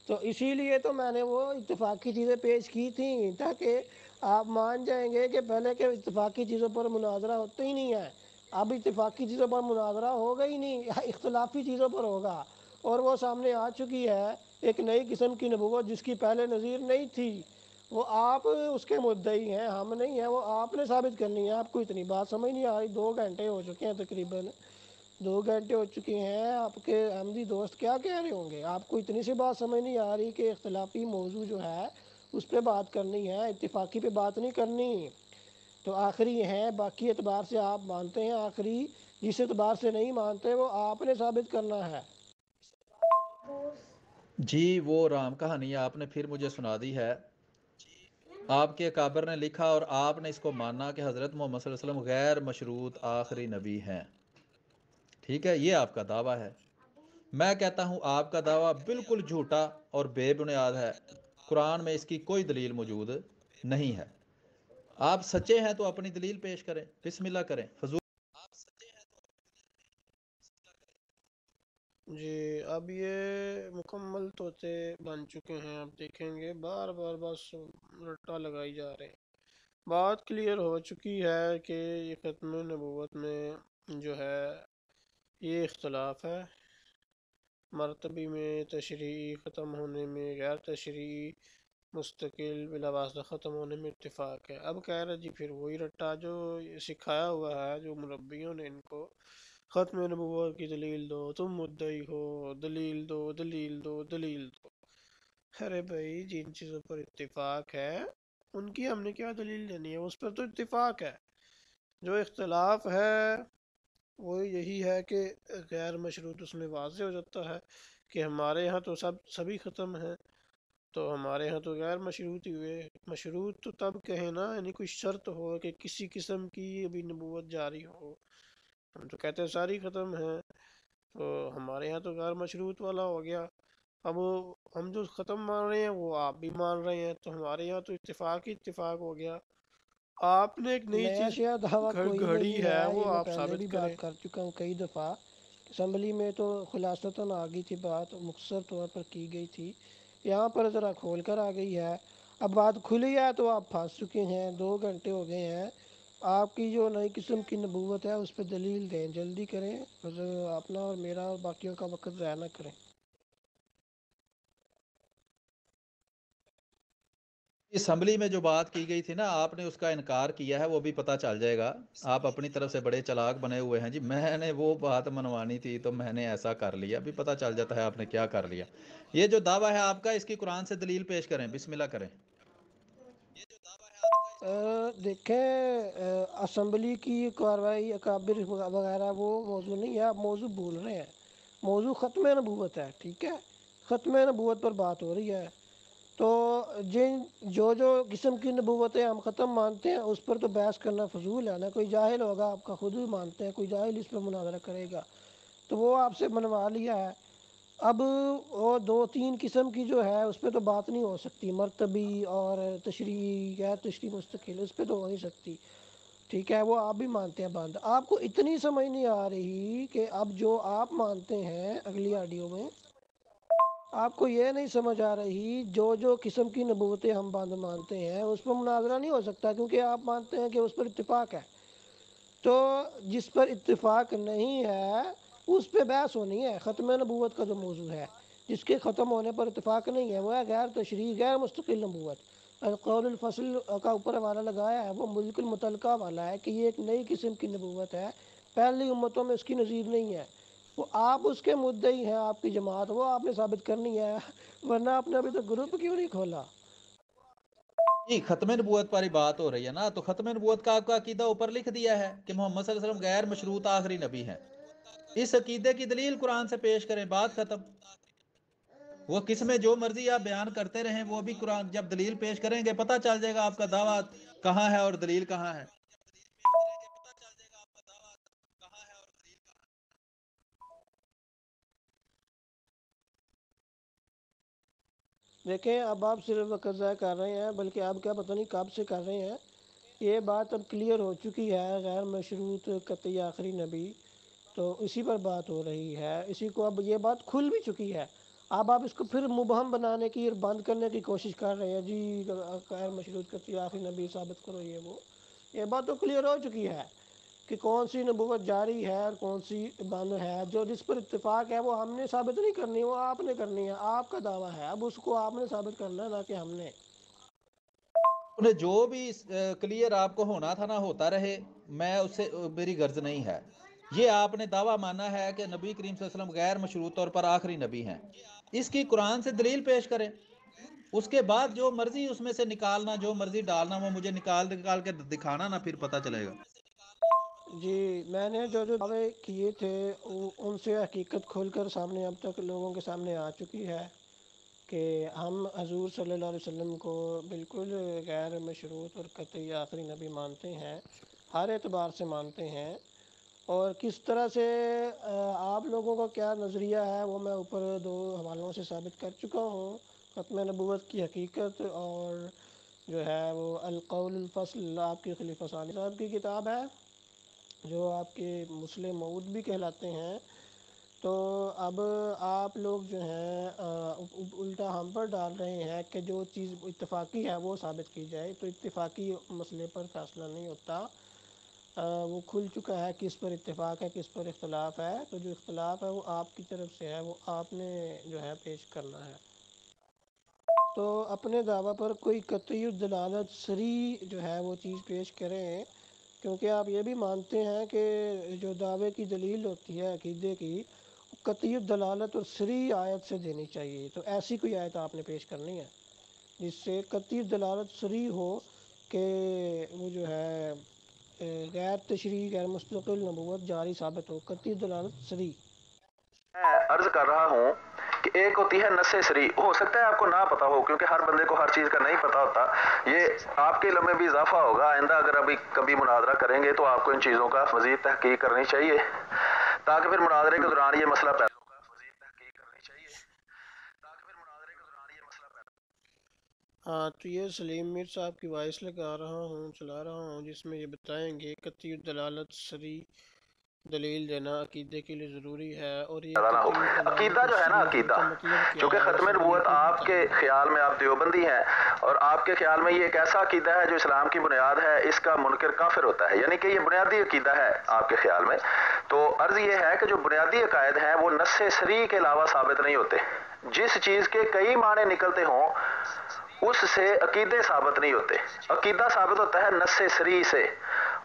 تو اسی لیے تو میں نے وہ اتفاقی چیزیں پیش کی تھیں، تاکہ آپ مان جائیں گے کہ پہلے کے اتفاقی چیزوں پر مناظرہ ہوتا ہی نہیں ہے، اب اتفاقی چیزوں پر مناظرہ ہوگا ہی نہیں، اختلافی چیزوں پر ہوگا، اور وہ سامنے آ چکی ہے ایک نئی قسم کی نبوت جس کی پہلے نظیر نہیں تھی۔ وہ آپ اس کے مدعی ہیں، ہم نہیں ہیں، وہ آپ نے ثابت کرنی ہے۔ آپ کو اتنی بات سمجھ نہیں آ رہی؟ 2 گھنٹے ہو چکے ہیں، تقریباً 2 گھنٹے ہو چکے ہیں، آپ کے احمدی دوست کیا کہہ رہے ہوں گے؟ آپ کو اتنی سی بات سمجھ نہیں آ رہی کہ اختلافی موضوع جو ہے اس پہ بات کرنی ہے، اتفاقی پہ بات نہیں کرنی؟ تو آخری ہیں، باقی اعتبار سے آپ مانتے ہیں آخری، جس اعتبار سے نہیں مانتے وہ آپ نے ثابت کرنا ہے۔ جی وہ رام کہانی آپ نے پھر مجھے سنا دی ہے۔ آپ کے اکابر نے لکھا اور آپ نے اس کو مانا کہ حضرت محمد صلی اللہ علیہ وسلم غیر مشروط آخری نبی ہیں، ٹھیک ہے، یہ آپ کا دعویٰ ہے۔ میں کہتا ہوں آپ کا دعویٰ بالکل جھوٹا اور بے بنیاد ہے، قرآن میں اس کی کوئی دلیل موجود نہیں ہے۔ آپ سچے ہیں تو اپنی دلیل پیش کریں، بسم اللہ کریں، فضول۔ جی اب یہ مکمل طوطے بن چکے ہیں، آپ دیکھیں گے بار بار بس رٹا لگائی جا رہے ہیں۔ بات کلیئر ہو چکی ہے کہ یہ ختم نبوت میں جو ہے یہ اختلاف ہے، مرتبی میں تشریعی ختم ہونے میں غیر تشریعی مستقل بلا واسطہ ختم ہونے میں اتفاق ہے۔ اب کہہ رہا جی پھر وہی رٹا جو سکھایا ہوا ہے، جو مربیوں نے ان کو، ختم نبوت کی دلیل دو، تم مدعی ہو، دلیل دو دلیل دو دلیل دو۔ ارے بھائی جن چیزوں پر اتفاق ہے ان کی ہم نے کیا دلیل دینی ہے، اس پر تو اتفاق ہے۔ جو اختلاف ہے وہ یہی ہے کہ غیر مشروط، اس میں واضح ہو جاتا ہے کہ ہمارے ہاں تو سبھی ختم ہیں، تو ہمارے ہاں تو غیر مشروط ہی ہوئے۔ مشروط تو تب کہیں نا، یعنی کوئی شرط ہو کہ کسی قسم کی ابھی نبوت جاری ہو۔ ہم تو کہتے ہیں ساری ختم ہیں، تو ہمارے ہاں تو غیر مشروط والا ہو گیا۔ اب ہم جو ختم مان رہے ہیں وہ آپ بھی مان رہے ہیں، تو ہمارے یہاں تو اتفاق ہی اتفاق ہو گیا۔ آپ نے ایک نئی نیا چیز شیا دعویٰ کوئی گھڑی نہیں ہے، ہے، وہ یہ میں آپ پہلے بھی ثابت کریں۔ بات کر چکا ہوں کئی دفعہ۔ اسمبلی میں تو خلاصتاً آ گئی تھی بات، مختصر طور پر کی گئی تھی، یہاں پر ذرا کھول کر آ گئی ہے۔ اب بات کھلی ہے تو آپ پھنس چکے ہیں، 2 گھنٹے ہو گئے ہیں۔ آپ کی جو نئی قسم کی نبوت ہے اس پہ دلیل دیں، جلدی کریں، اپنا اور میرا اور باقیوں کا وقت ضائع نہ کریں۔ اسمبلی میں جو بات کی گئی تھی نا، آپ نے اس کا انکار کیا ہے، وہ بھی پتہ چل جائے گا۔ آپ اپنی طرف سے بڑے چلاک بنے ہوئے ہیں جی، میں نے وہ بات منوانی تھی تو میں نے ایسا کر لیا، ابھی پتہ چل جاتا ہے آپ نے کیا کر لیا۔ یہ جو دعویٰ ہے آپ کا، اس کی قرآن سے دلیل پیش کریں، بسم اللہ کریں۔ دیکھیں، اسمبلی کی کارروائی اکابر وغیرہ وہ موضوع نہیں ہے، آپ موضوع بھول رہے ہیں۔ موضوع ختم نبوت ہے، ٹھیک ہے، ختم نبوت پر بات ہو رہی ہے۔ تو جو قسم کی نبوتیں ہم ختم مانتے ہیں اس پر تو بحث کرنا فضول ہے نا۔ کوئی جاہل ہوگا، آپ کا خود بھی مانتے ہیں، کوئی جاہل اس پر مناظرہ کرے گا تو وہ آپ سے منوا لیا ہے۔ اب وہ 2-3 قسم کی جو ہے اس پہ تو بات نہیں ہو سکتی، مرتبی اور تشریعی، غیر تشریعی مستقل، اس پہ تو ہو نہیں سکتی، ٹھیک ہے، وہ آپ بھی مانتے ہیں بند۔ آپ کو اتنی سمجھ نہیں آ رہی کہ اب جو آپ مانتے ہیں اگلی آڈیو میں، آپ کو یہ نہیں سمجھ آ رہی جو قسم کی نبوتیں ہم بند مانتے ہیں اس پر مناظرہ نہیں ہو سکتا، کیونکہ آپ مانتے ہیں کہ اس پر اتفاق ہے۔ تو جس پر اتفاق نہیں ہے اس پہ بحث ہونی ہے۔ ختم نبوت کا جو موضوع ہے، جس کے ختم ہونے پر اتفاق نہیں ہے، وہ ہے غیر تشریعی غیر مستقل نبوت۔ القول الفصل کا اوپر حوالہ لگایا ہے، وہ ملک المتلقہ والا ہے کہ یہ ایک نئی قسم کی نبوت ہے، پہلی امتوں میں اس کی نظیر نہیں ہے۔ وہ آپ اس کے مدعی ہیں، آپ کی جماعت، وہ آپ نے ثابت کرنی ہے، ورنہ آپ نے ابھی تک گروپ کیوں نہیں کھولا؟ جی ختم نبوت پر ہی بات ہو رہی ہے نا، تو ختم نبوت کا آپ کا عقیدہ اوپر لکھ دیا ہے کہ محمد صلی اللہ علیہ وسلم غیر مشروط آخری نبی ہیں۔ اس عقیدے کی دلیل قرآن سے پیش کریں، بات ختم۔ وہ کس میں جو مرضی آپ بیان کرتے رہیں، وہ بھی قرآن جب دلیل پیش کریں گے پتہ چل جائے گا آپ کا دعویٰ کہاں ہے اور دلیل کہاں ہے۔ دیکھیں، اب آپ صرف وقت ضائع کر رہے ہیں، بلکہ آپ کیا پتہ نہیں کب سے کر رہے ہیں۔ یہ بات اب کلیئر ہو چکی ہے، غیر مشروط قطعی آخری نبی، تو اسی پر بات ہو رہی ہے، اسی کو اب یہ بات کھل بھی چکی ہے۔ اب آپ اس کو پھر مبہم بنانے کی اور بند کرنے کی کوشش کر رہے ہیں، جی غیر مشروط قطعی آخری نبی ثابت کرو، یہ بات تو کلیئر ہو چکی ہے کہ کون سی نبوت جاری ہے اور کون سی بند ہے۔ جو جس پر اتفاق ہے وہ ہم نے ثابت نہیں کرنی، وہ آپ نے کرنی ہے، آپ کا دعویٰ ہے، اب اس کو آپ نے ثابت کرنا ہے، نہ کہ ہم نے۔ انہیں جو بھی کلیئر آپ کو ہونا تھا نا ہوتا رہے، میں اس سے میری غرض نہیں ہے۔ یہ آپ نے دعویٰ مانا ہے کہ نبی کریم صلی اللہ علیہ وسلم غیر مشروط طور پر آخری نبی ہیں، اس کی قرآن سے دلیل پیش کریں۔ اس کے بعد جو مرضی اس میں سے نکالنا، جو مرضی ڈالنا، وہ مجھے نکال کے دکھانا نا، پھر پتہ چلے گا۔ جی میں نے جو دعوے کیے تھے ان سے حقیقت کھول کر سامنے اب تک لوگوں کے سامنے آ چکی ہے کہ ہم حضور صلی اللہ علیہ وسلم کو بالکل غیر مشروط اور قطعی آخری نبی مانتے ہیں، ہر اعتبار سے مانتے ہیں۔ اور کس طرح سے آپ لوگوں کا کیا نظریہ ہے وہ میں اوپر 2 حوالوں سے ثابت کر چکا ہوں، ختم نبوت کی حقیقت اور جو ہے وہ القول الفصل، آپ کی خلیفہ ثانی صاحب کی کتاب ہے، جو آپ کے مسلم موعود بھی کہلاتے ہیں۔ تو اب آپ لوگ جو ہیں الٹا ہم پر ڈال رہے ہیں کہ جو چیز اتفاقی ہے وہ ثابت کی جائے، تو اتفاقی مسئلے پر فیصلہ نہیں ہوتا، وہ کھل چکا ہے کس پر اتفاق ہے کس پر اختلاف ہے۔ تو جو اختلاف ہے وہ آپ کی طرف سے ہے، وہ آپ نے جو ہے پیش کرنا ہے۔ تو اپنے دعویٰ پر کوئی قطعی دلالت صریح جو ہے وہ چیز پیش کریں، کیونکہ آپ یہ بھی مانتے ہیں کہ جو دعوے کی دلیل ہوتی ہے عقیدے کی، قطعی دلالت اور صریح آیت سے دینی چاہیے۔ تو ایسی کوئی آیت آپ نے پیش کرنی ہے جس سے قطعی دلالت صریح ہو کہ وہ جو ہے غیر تشریح غیر مستقل نبوت جاری ثابت ہو، قطعی دلالت صریح۔ میں عرض کر رہا ہوں کہ ایک ہوتی ہے نص صریح، ہو سکتا ہے آپ کو نہ پتا ہو کیونکہ ہر بندے کو ہر چیز کا نہیں پتا ہوتا، یہ آپ کے علم میں بھی اضافہ ہوگا، آئندہ اگر ابھی کبھی مناظرہ کریں گے تو آپ کو ان چیزوں کا مزید تحقیق کرنی چاہیے تاکہ پھر مناظرے کے دوران یہ مسئلہ پیدا ہاں، تو یہ سلیم میر صاحب کی وائس چلا رہا ہوں جس میں یہ بتائیں گے قطعی دلالت صریح دلیل دینا عقیدے کے لیے ضروری ہے، اور یہ نہ ہو۔ قطعی دلالت عقیدہ جو ہے نا، صریح عقیدہ کا مطلب کیا چونکہ ہے، ختم اسے نبوت بالکل آپ کے بتائیں۔ خیال میں آپ دیوبندی ہیں اور آپ کے خیال میں یہ ایک ایسا عقیدہ ہے جو اسلام کی بنیاد ہے، اس کا منکر کافر ہوتا ہے، یعنی کہ یہ بنیادی عقیدہ ہے آپ کے خیال میں۔ تو عرض یہ ہے کہ جو بنیادی عقائد ہیں وہ نص صریح کے علاوہ ثابت نہیں ہوتے، جس چیز کے کئی معنی نکلتے ہوں اس سے عقیدے ثابت نہیں ہوتے، عقیدہ ثابت ہوتا ہے نص صریح سے،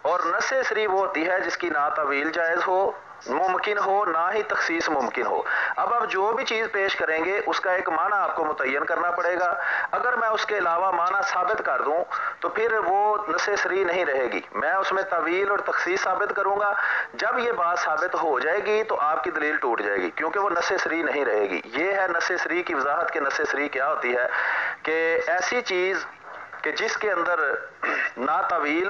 اور نص صریح وہ ہوتی ہے جس کی نہ تعویل جائز ہو، ممکن ہو، نہ ہی تخصیص ممکن ہو۔ اب آپ جو بھی چیز پیش کریں گے اس کا ایک معنی آپ کو متعین کرنا پڑے گا، اگر میں اس کے علاوہ معنی ثابت کر دوں تو پھر وہ نص صریح نہیں رہے گی، میں اس میں تعویل اور تخصیص ثابت کروں گا، جب یہ بات ثابت ہو جائے گی تو آپ کی دلیل ٹوٹ جائے گی کیونکہ وہ نص صریح نہیں رہے گی۔ یہ ہے نص صریح کی وضاحت کہ نص صریح کیا ہوتی ہے، کہ ایسی چیز کہ جس کے اندر نہ تعویل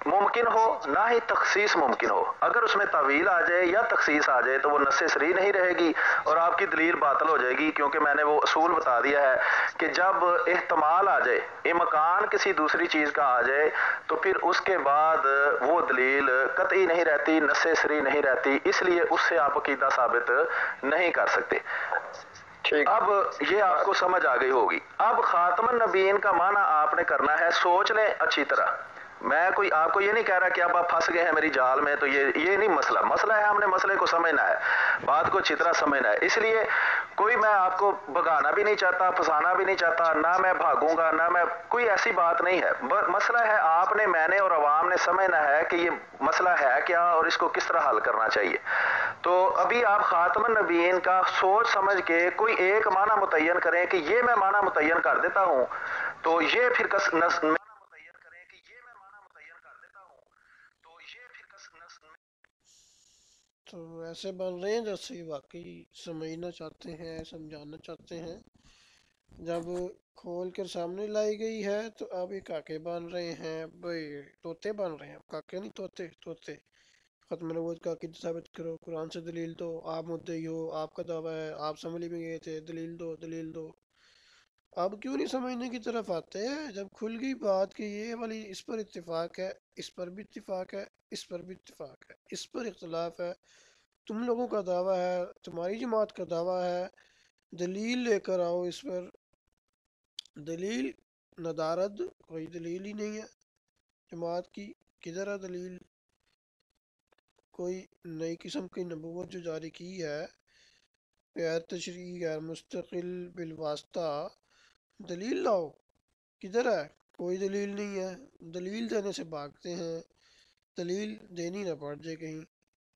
ممکن ہو نہ ہی تخصیص ممکن ہو، اگر اس میں تعویل آ جائے یا تخصیص آ جائے تو وہ نص صریح نہیں رہے گی اور آپ کی دلیل باطل ہو جائے گی، کیونکہ میں نے وہ اصول بتا دیا ہے کہ جب احتمال آ جائے، امکان کسی دوسری چیز کا آ جائے تو پھر اس کے بعد وہ دلیل قطعی نہیں رہتی، نص صریح نہیں رہتی، اس لیے اس سے آپ عقیدہ ثابت نہیں کر سکتے۔ اب یہ آپ کو سمجھ آ گئی ہوگی۔ اب خاتم النبیین کا معنی آپ نے کرنا ہے، سوچ لیں اچھی طرح، میں کوئی آپ کو یہ نہیں کہہ رہا کہ اب آپ پھنس گئے ہیں میری جال میں، تو یہ نہیں مسئلہ ہے، ہم نے مسئلے کو سمجھنا ہے، بات کو اچھی طرح سمجھنا ہے، اس لیے کوئی میں آپ کو بھگانا بھی نہیں چاہتا، پھنسانا بھی نہیں چاہتا، نہ میں بھاگوں گا، نہ میں کوئی ایسی بات نہیں ہے، مسئلہ ہے آپ نے، میں نے اور عوام نے سمجھنا ہے کہ یہ مسئلہ ہے کیا اور اس کو کس طرح حل کرنا چاہیے۔ تو ابھی آپ خاتم النبیین کا سوچ سمجھ کے کوئی ایک معنی متعین کریں کہ یہ میں معنی متعین کر دیتا ہوں، تو یہ پھر تو ایسے بن رہے ہیں جیسے واقعی سمجھنا چاہتے ہیں، سمجھانا چاہتے ہیں، جب کھول کر سامنے لائی گئی ہے تو اب یہ کاکے بن رہے ہیں، بھائی طوطے بن رہے ہیں، کاکے نہیں طوطے۔ ختم نبوت کا عقیدہ ثابت کرو، قرآن سے دلیل دو، آپ مدعی ہو، آپ کا دعویٰ ہے، آپ اسمبلی میں گئے تھے، دلیل دو۔ اب کیوں نہیں سمجھنے کی طرف آتے ہیں جب کھل گئی بات کہ یہ والی اس پر اتفاق ہے، اس پر بھی اتفاق ہے، اس پر بھی اتفاق ہے، اس پر اختلاف ہے، تم لوگوں کا دعویٰ ہے، تمہاری جماعت کا دعویٰ ہے، دلیل لے کر آؤ اس پر۔ دلیل ندارد، کوئی دلیل ہی نہیں ہے جماعت کی، کدھر ہے دلیل؟ کوئی نئی قسم کی نبوت جو جاری کی ہے، غیر تشریعی غیر مستقل بالواسطہ، دلیل لاؤ، کدھر ہے؟ کوئی دلیل نہیں ہے، دلیل دینے سے بھاگتے ہیں، دلیل دینی نہ پڑ جائے کہیں،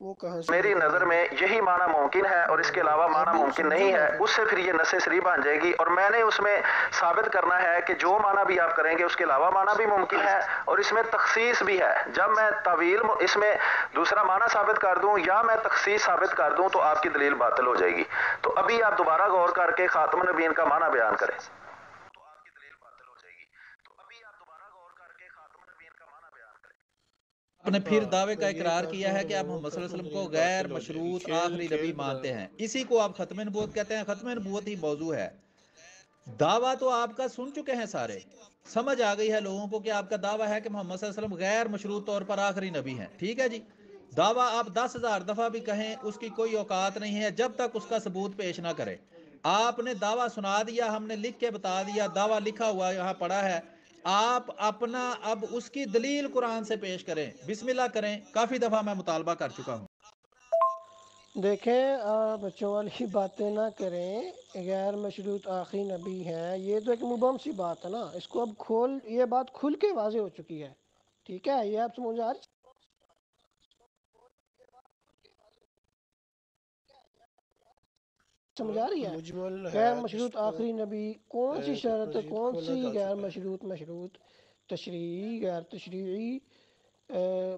وہ کہاں سے میری نظر میں یہی معنی ممکن ہے اور اس کے علاوہ معنی ممکن نہیں ہے، اس سے پھر یہ نص صریح بن جائے گی، اور میں نے اس میں ثابت کرنا ہے کہ جو معنی بھی آپ کریں گے اس کے علاوہ معنی بھی ممکن ہے اور اس میں تخصیص بھی ہے، جب میں تعویل اس میں دوسرا معنی ثابت کر دوں یا میں تخصیص ثابت کر دوں تو آپ کی دلیل باطل ہو جائے گی۔ تو ابھی آپ دوبارہ غور کر کے خاتم النبیین کا معنی بیان کریں۔ آپ نے پھر دعوے کا اقرار کیا ہے کہ آپ محمد صلی اللہ علیہ وسلم کو غیر مشروط آخری نبی مانتے ہیں، اسی کو آپ ختم نبوت کہتے ہیں، ختم نبوت ہی موضوع ہے۔ دعویٰ تو آپ کا سن چکے ہیں سارے، سمجھ آ گئی ہے لوگوں کو کہ آپ کا دعویٰ ہے کہ محمد صلی اللہ علیہ وسلم غیر مشروط طور پر آخری نبی ہیں، ٹھیک ہے جی۔ دعویٰ آپ 10,000 دفعہ بھی کہیں اس کی کوئی اوقات نہیں ہے جب تک اس کا ثبوت پیش نہ کرے۔ آپ نے دعویٰ سنا دیا، ہم نے لکھ کے بتا دیا، دعویٰ لکھا ہوا یہاں پڑا ہے، آپ اپنا اب اس کی دلیل قرآن سے پیش کریں، بسم اللہ کریں، کافی دفعہ میں مطالبہ کر چکا ہوں۔ دیکھیں بچوں والی باتیں نہ کریں، غیر مشروط آخری نبی ہیں، یہ تو ایک مبہم سی بات ہے نا، اس کو اب یہ بات کھل کے واضح ہو چکی ہے، ٹھیک ہے؟ یہ آپ سمجھ آ رہی، سمجھ آ رہی ہے؟ مجمل ہے غیر جس مشروط کو آخری نبی کون سی کچھ شرط، مزید کون کھولا سی جا غیر سکتا ہے۔ مشروط، مشروط، تشریعی، غیر تشریعی،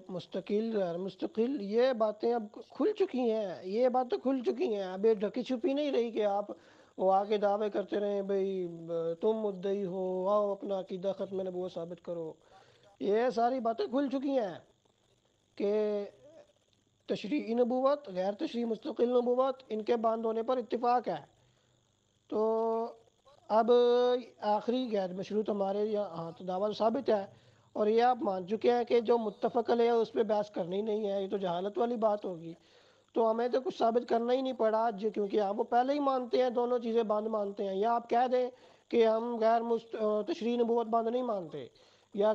مستقل، غیر مستقل، یہ باتیں اب کھل چکی ہیں، یہ باتیں کھل چکی ہیں، اب یہ ڈھکی چھپی نہیں رہی کہ آپ وہ آگے دعوے کرتے رہیں بھئی تم مدعی ہو، آؤ اپنا عقیدہ ختم نبوت ثابت کرو، یہ ساری باتیں کھل چکی ہیں کہ تشریعی نبوت، غیر تشریعی مستقل نبوت، ان کے بند ہونے پر اتفاق ہے۔ تو اب آخری غیر مشروط ہمارے یہاں تو دعویٰ ثابت ہے، اور یہ آپ مان چکے ہیں کہ جو متفق علیہ ہے اس پہ بحث کرنی نہیں ہے، یہ تو جہالت والی بات ہوگی، تو ہمیں تو کچھ ثابت کرنا ہی نہیں پڑا کیونکہ آپ وہ پہلے ہی مانتے ہیں، دونوں چیزیں بند مانتے ہیں، یا آپ کہہ دیں کہ ہم تشریعی نبوت بند نہیں مانتے، یا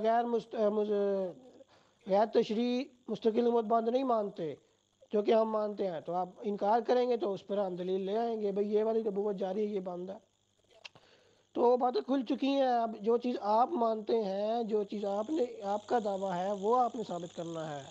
غیر تشریعی مستقل نبوت بند نہیں مانتے جو کہ ہم مانتے ہیں، تو آپ انکار کریں گے تو اس پر ہم دلیل لے آئیں گے بھئی یہ والی نبوت جاری ہے، یہ بند ہے، تو وہ باتیں کھل چکی ہیں۔ اب جو چیز آپ مانتے ہیں، جو چیز آپ کا دعویٰ ہے وہ آپ نے ثابت کرنا ہے۔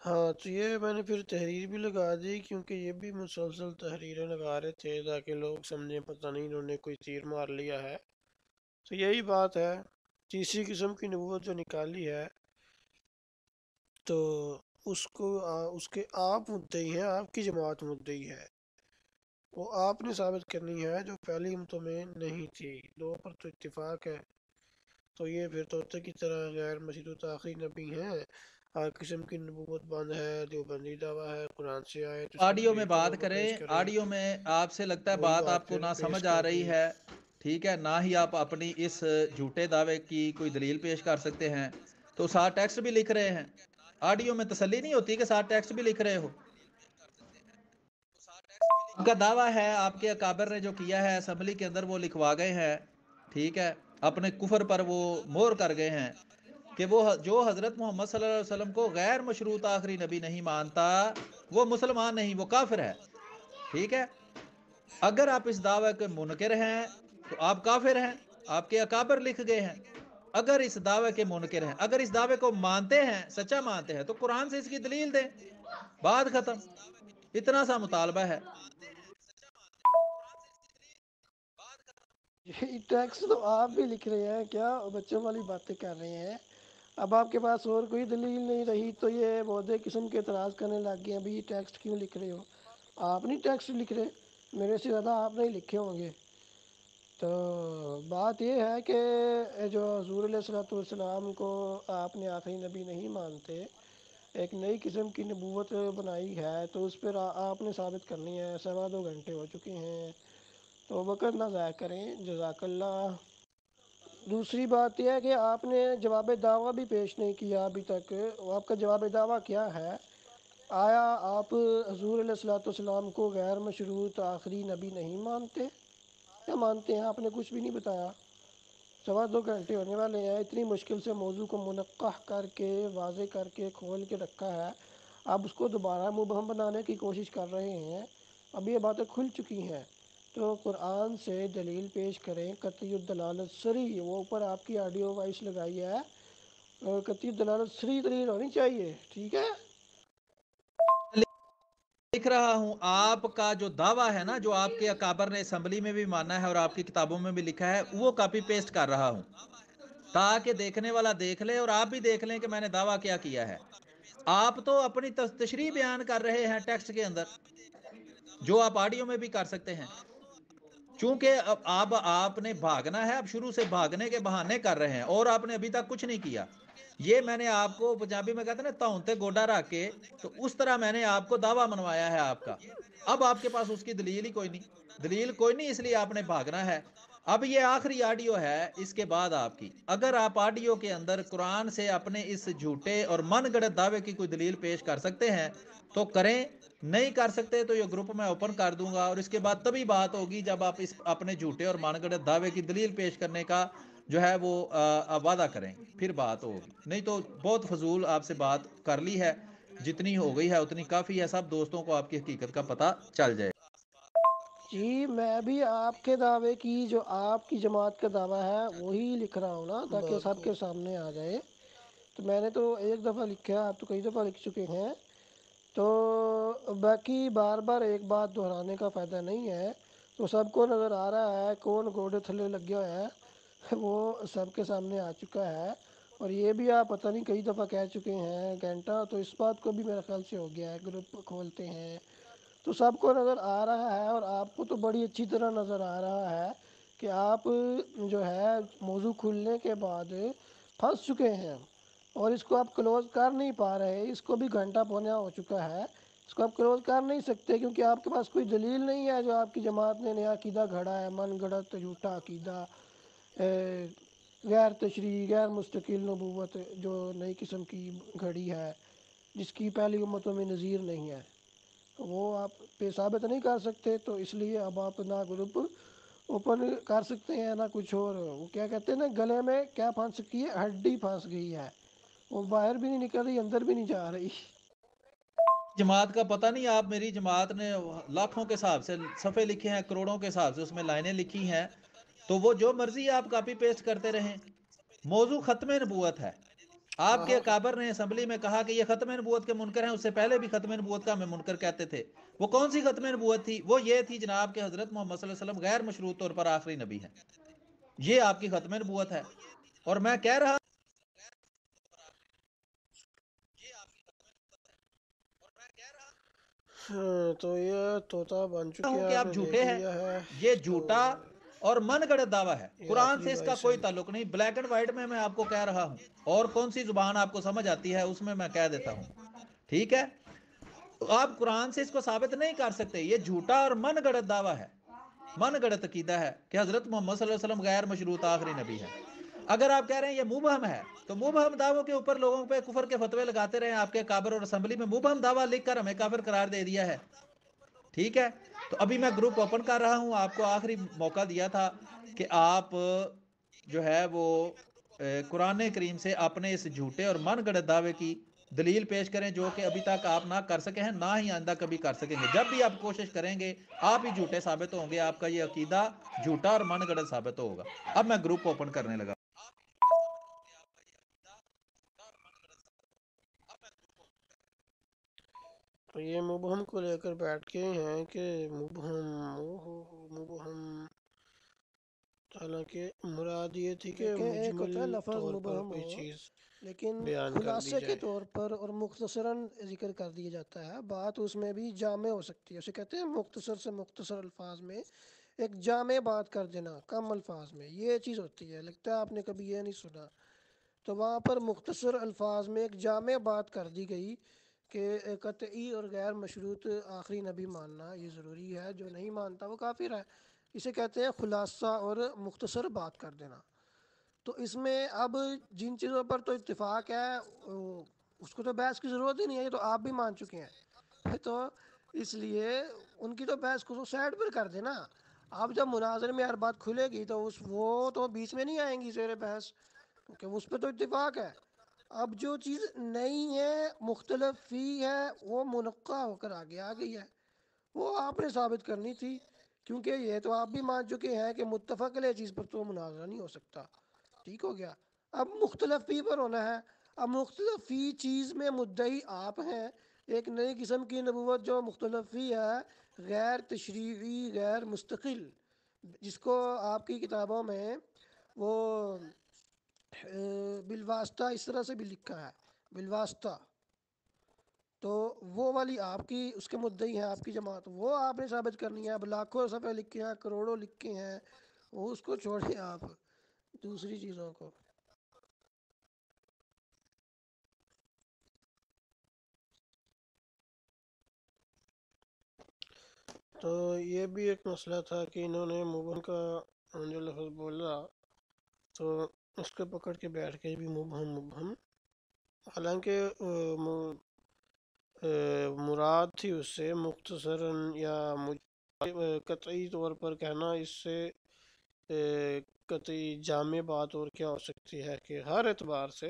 ہاں تو یہ میں نے پھر تحریر بھی لگا دی، کیونکہ یہ بھی مسلسل تحریریں لگا رہے تھے تاکہ لوگ سمجھیں پتہ نہیں انہوں نے کوئی تیر مار لیا ہے، تو یہی بات ہے۔ تیسری قسم کی نبوت جو نکالی ہے تو اس کے آپ مدعی ہیں، آپ کی جماعت مدعی ہے، وہ آپ نے ثابت کرنی ہے جو پہلی امتوں میں نہیں تھی، دو پر تو اتفاق ہے، تو یہ پھر طوطے کی طرح غیر مشروط آخری نبی ہیں، ہر قسم کی نبوت بند ہے، دیوبندی دعویٰ ہے، قرآن سے آئے تو اس کا آڈیو میں دلیل کرو بات گا پیش کریں، کریں، آڈیو میں آپ سے لگتا ہے وہی بات آپ کو پھر نہ پیش سمجھ آ کر رہی دی۔ ہے، ٹھیک ہے، نہ ہی آپ اپنی اس جھوٹے دعوے کی کوئی دلیل پیش کر سکتے ہیں، تو ساتھ ٹیکسٹ بھی لکھ رہے ہیں، آڈیو میں تسلی نہیں ہوتی کہ ساتھ ٹیکسٹ بھی لکھ رہے ہو۔ آپ کا دعویٰ ہے آپ کے اکابر نے جو کیا ہے اسمبلی کے اندر وہ لکھوا گئے ہیں، ٹھیک ہے، اپنے کفر پر وہ مہر کر گئے ہیں کہ وہ جو حضرت محمد صلی اللہ علیہ وسلم کو غیر مشروط آخری نبی نہیں مانتا وہ مسلمان نہیں، وہ کافر ہے، ٹھیک ہے۔ اگر آپ اس دعوے کے منکر ہیں تو آپ کافر ہیں، آپ کے اکابر لکھ گئے ہیں۔ اگر اس دعوے کے منکر ہیں، اگر اس دعوے کو مانتے ہیں، سچا مانتے ہیں، تو قرآن سے اس کی دلیل دیں، بات ختم، اتنا سا مطالبہ ہے۔ یہ ٹیکسٹ تو آپ بھی لکھ رہے ہیں، کیا بچوں والی باتیں کر رہے ہیں؟ اب آپ کے پاس اور کوئی دلیل نہیں رہی تو یہ بہت قسم کے اعتراض کرنے لگ گئے ہیں بھئی یہ ٹیکسٹ کیوں لکھ رہے ہو؟ آپ نہیں ٹیکسٹ لکھ رہے، میرے سے زیادہ آپ نہیں لکھے ہوں گے۔ تو بات یہ ہے کہ جو حضور علیہ الصلوۃ والسلام کو آپ نے آخری نبی نہیں مانتے، ایک نئی قسم کی نبوت بنائی ہے، تو اس پر آپ نے ثابت کرنی ہے۔ 2.25 گھنٹے ہو چکے ہیں، تو وقت نہ ضائع کریں، جزاک اللہ۔ دوسری بات یہ ہے کہ آپ نے جواب دعویٰ بھی پیش نہیں کیا ابھی تک، آپ کا جواب دعویٰ کیا ہے؟ آیا آپ حضور علیہ الصلوۃ والسلام کو غیر مشروط آخری نبی نہیں مانتے یا مانتے ہیں؟ آپ نے کچھ بھی نہیں بتایا۔ 2.25 گھنٹے ہونے والے ہیں، اتنی مشکل سے موضوع کو منقح کر کے، واضح کر کے، کھول کے رکھا ہے، آپ اس کو دوبارہ مبہم بنانے کی کوشش کر رہے ہیں۔ اب یہ باتیں کھل چکی ہیں، تو قرآن سے دلیل پیش کریں، قطعی الدلالت صریح، وہ اوپر آپ کی آڈیو وائس لگائی ہے، قطعی الدلالت صریح دلیل ہونی چاہیے، ٹھیک ہے؟ لکھ رہا ہوں آپ کا جو دعویٰ ہے نا، جو آپ کے اکابر نے اسمبلی میں بھی مانا ہے اور آپ کی کتابوں میں بھی لکھا ہے، وہ کاپی پیسٹ کر رہا ہوں تاکہ دیکھنے والا دیکھ لے اور آپ بھی دیکھ لیں کہ میں نے دعویٰ کیا ہے۔ آپ تو اپنی تشریح بیان کر رہے ہیں ٹیکسٹ کے اندر، جو آپ آڈیو میں بھی کر سکتے ہیں، چونکہ اب آپ نے بھاگنا ہے، اب شروع سے بھاگنے کے بہانے کر رہے ہیں اور آپ نے ابھی تک کچھ نہیں کیا۔ یہ میں نے آپ کو پنجابی میں کہتے ہیں نا تاؤنتے گوڈا رکھ کے، تو اس طرح میں نے آپ کو دعویٰ منوایا ہے آپ کا۔ اب آپ کے پاس اس کی دلیل ہی کوئی نہیں، دلیل کوئی نہیں، اس لیے آپ نے بھاگنا ہے۔ اب یہ آخری آڈیو ہے، اس کے بعد آپ کی اگر آپ آڈیو کے اندر قرآن سے اپنے اس جھوٹے اور من گڑت دعوے کی کوئی دلیل پیش کر سکتے ہیں تو کریں، نہیں کر سکتے تو یہ گروپ میں اوپن کر دوں گا، اور اس کے بعد تبھی بات ہوگی جب آپ اس اپنے جھوٹے اور مان گڑت دعوے کی دلیل پیش کرنے کا جو ہے وہ وعدہ کریں، پھر بات ہوگی. نہیں تو بہت فضول آپ سے بات کر لی ہے، جتنی ہو گئی ہے اتنی کافی ہے، سب دوستوں کو آپ کی حقیقت کا پتہ چل جائے. جی میں بھی آپ کے دعوے کی جو آپ کی جماعت کا دعویٰ ہے وہی لکھ رہا ہوں نا، تاکہ بات سب کو کے سامنے آ جائے. تو میں نے تو ایک دفعہ لکھا ہے، آپ تو کئی دفعہ لکھ چکے ہیں، تو باقی بار بار ایک بات دہرانے کا فائدہ نہیں ہے. تو سب کو نظر آ رہا ہے کون گھوڑے تھلے لگ گیا ہے، وہ سب کے سامنے آ چکا ہے. اور یہ بھی آپ پتہ نہیں کئی دفعہ کہہ چکے ہیں گھنٹہ، تو اس بات کو بھی میرے خیال سے ہو گیا ہے. گروپ کھولتے ہیں تو سب کو نظر آ رہا ہے، اور آپ کو تو بڑی اچھی طرح نظر آ رہا ہے کہ آپ جو ہے موضوع کھلنے کے بعد پھنس چکے ہیں، اور اس کو آپ کلوز کر نہیں پا رہے. اس کو بھی گھنٹہ پونا ہو چکا ہے، اس کو آپ کلوز کر نہیں سکتے، کیونکہ آپ کے پاس کوئی دلیل نہیں ہے. جو آپ کی جماعت نے نیا عقیدہ گھڑا ہے، من گھڑت جھوٹا عقیدہ، غیر تشریعی غیر مستقل نبوت جو نئی قسم کی گھڑی ہے، جس کی پہلی امتوں میں نظیر نہیں ہے، وہ آپ پہ ثابت نہیں کر سکتے. تو اس لیے اب آپ نہ گروپ اوپن کر سکتے ہیں نہ کچھ اور. وہ کیا کہتے ہیں نا، گلے میں کیا پھنس چکی ہے، ہڈی پھنس گئی ہے، وہ باہر بھی نہیں نکل رہی، اندر بھی نہیں جا رہی. جماعت کا پتہ نہیں، آپ میری جماعت نے لاکھوں کے حساب سے صفحے لکھے ہیں، کروڑوں کے حساب سے اس میں لائنیں لکھی ہیں، تو وہ جو مرضی آپ کاپی پیسٹ کرتے رہیں. موضوع ختم نبوت ہے. آپ کے اکابر نے اسمبلی میں کہا کہ یہ ختم نبوت کے منکر ہیں، اس سے پہلے بھی ختم نبوت کا ہمیں منکر کہتے تھے. وہ کون سی ختم نبوت تھی؟ وہ یہ تھی جناب کہ حضرت محمد صلی اللہ علیہ وسلم غیر مشروط طور پر آخری نبی ہیں. یہ آپ کی ختم نبوت ہے. اور میں کہہ رہا ہاں، تو یہ طوطا بن چکے ہوں ہیں، کہ آپ آپ نے جھوٹے دیکھ ہیں. لیا ہے. یہ تو جھوٹا اور من گڑت دعویٰ ہے. یہ قرآن آخری سے اس کا وائس ہے. کوئی تعلق نہیں. بلیک اینڈ وائٹ میں آپ کو کہہ رہا ہوں، اور کون سی زبان آپ کو سمجھ آتی ہے اس میں کہہ دیتا ہوں. ٹھیک ہے، آپ قرآن سے اس کو ثابت نہیں کر سکتے. یہ جھوٹا اور من گڑت دعویٰ ہے، من گڑت عقیدہ ہے کہ حضرت محمد صلی اللہ علیہ وسلم غیر مشروط آخری نبی ہے. اگر آپ کہہ رہے ہیں یہ مبہم ہے، تو مبہم دعووں کے اوپر لوگوں پہ کفر کے فتوے لگاتے رہے. آپ کے کابر اور اسمبلی میں مبہم دعویٰ لکھ کر ہمیں کافر قرار دے دیا ہے. ٹھیک ہے، تو ابھی میں گروپ اوپن کر رہا ہوں. آپ کو آخری موقع دیا تھا کہ آپ جو ہے وہ قرآن کریم سے اپنے اس جھوٹے اور من گڑت دعوے کی دلیل پیش کریں، جو کہ ابھی تک آپ نہ کر سکے ہیں، نہ ہی آئندہ کبھی کر سکیں گے. جب بھی آپ کوشش کریں گے آپ ہی جھوٹے ثابت ہوں گے، آپ کا یہ عقیدہ جھوٹا اور من گڑت ثابت ہوگا. اب میں گروپ اوپن کرنے لگا. تو یہ مبہم کو لے کر بیٹھ کے ہیں کہ مبہم مبہم، حالانکہ مراد یہ تھی کہ دیکھیں، ایک مجمل ہوتا ہے لفظ طور پر مبہم کوئی ہو، چیز لیکن بیان کر دی خلاصے کے جائے. طور پر اور مختصراً ذکر کر دیا جاتا ہے. بات اس میں بھی جامع ہو سکتی ہے، اسے کہتے ہیں مختصر سے مختصر الفاظ میں ایک جامع بات کر دینا، کم الفاظ میں. یہ چیز ہوتی ہے، لگتا ہے آپ نے کبھی یہ نہیں سنا. تو وہاں پر مختصر الفاظ میں ایک جامع بات کر دی گئی کہ قطعی اور غیر مشروط آخری نبی ماننا یہ ضروری ہے، جو نہیں مانتا وہ کافر ہے. اسے کہتے ہیں خلاصہ اور مختصر بات کر دینا. تو اس میں اب جن چیزوں پر تو اتفاق ہے اس کو تو بحث کی ضرورت ہی نہیں ہے، یہ تو آپ بھی مان چکے ہیں. تو اس لیے ان کی تو بحث کو سائڈ پر کر دینا. اب جب مناظر میں ہر بات کھلے گی تو وہ تو بیچ میں نہیں آئیں گی زیر بحث، کیونکہ اس پہ تو اتفاق ہے. اب جو چیز نئی ہے، مختلف فی ہے، وہ منقع ہو کر آگے آ گئی ہے، وہ آپ نے ثابت کرنی تھی. کیونکہ یہ تو آپ بھی مان چکے ہیں کہ متفق علیہ چیز پر تو مناظرہ نہیں ہو سکتا. ٹھیک ہو گیا. اب مختلف فی پر ہونا ہے. اب مختلف فی چیز میں مدعی آپ ہیں. ایک نئی قسم کی نبوت جو مختلف فی ہے، غیر تشریعی غیر مستقل، جس کو آپ کی کتابوں میں وہ بالواسطہ اس طرح سے بھی لکھا ہے، بالواسطہ. تو وہ والی آپ کی اس کے مدعی ہیں آپ کی جماعت، وہ آپ نے ثابت کرنی ہے. اب لاکھوں صفحے لکھے ہیں، کروڑوں لکھے ہیں، وہ اس کو چھوڑیں آپ دوسری چیزوں کو. تو یہ بھی ایک مسئلہ تھا کہ انہوں نے مبہم کا جو لفظ بولا تو اس کو پکڑ کے بیٹھ کے بھی مبہم مبہم. حالانکہ مراد تھی اس سے مختصراً یا قطعی طور پر کہنا اس سے قطعی جامع بات اور کیا ہو سکتی ہے کہ ہر اعتبار سے،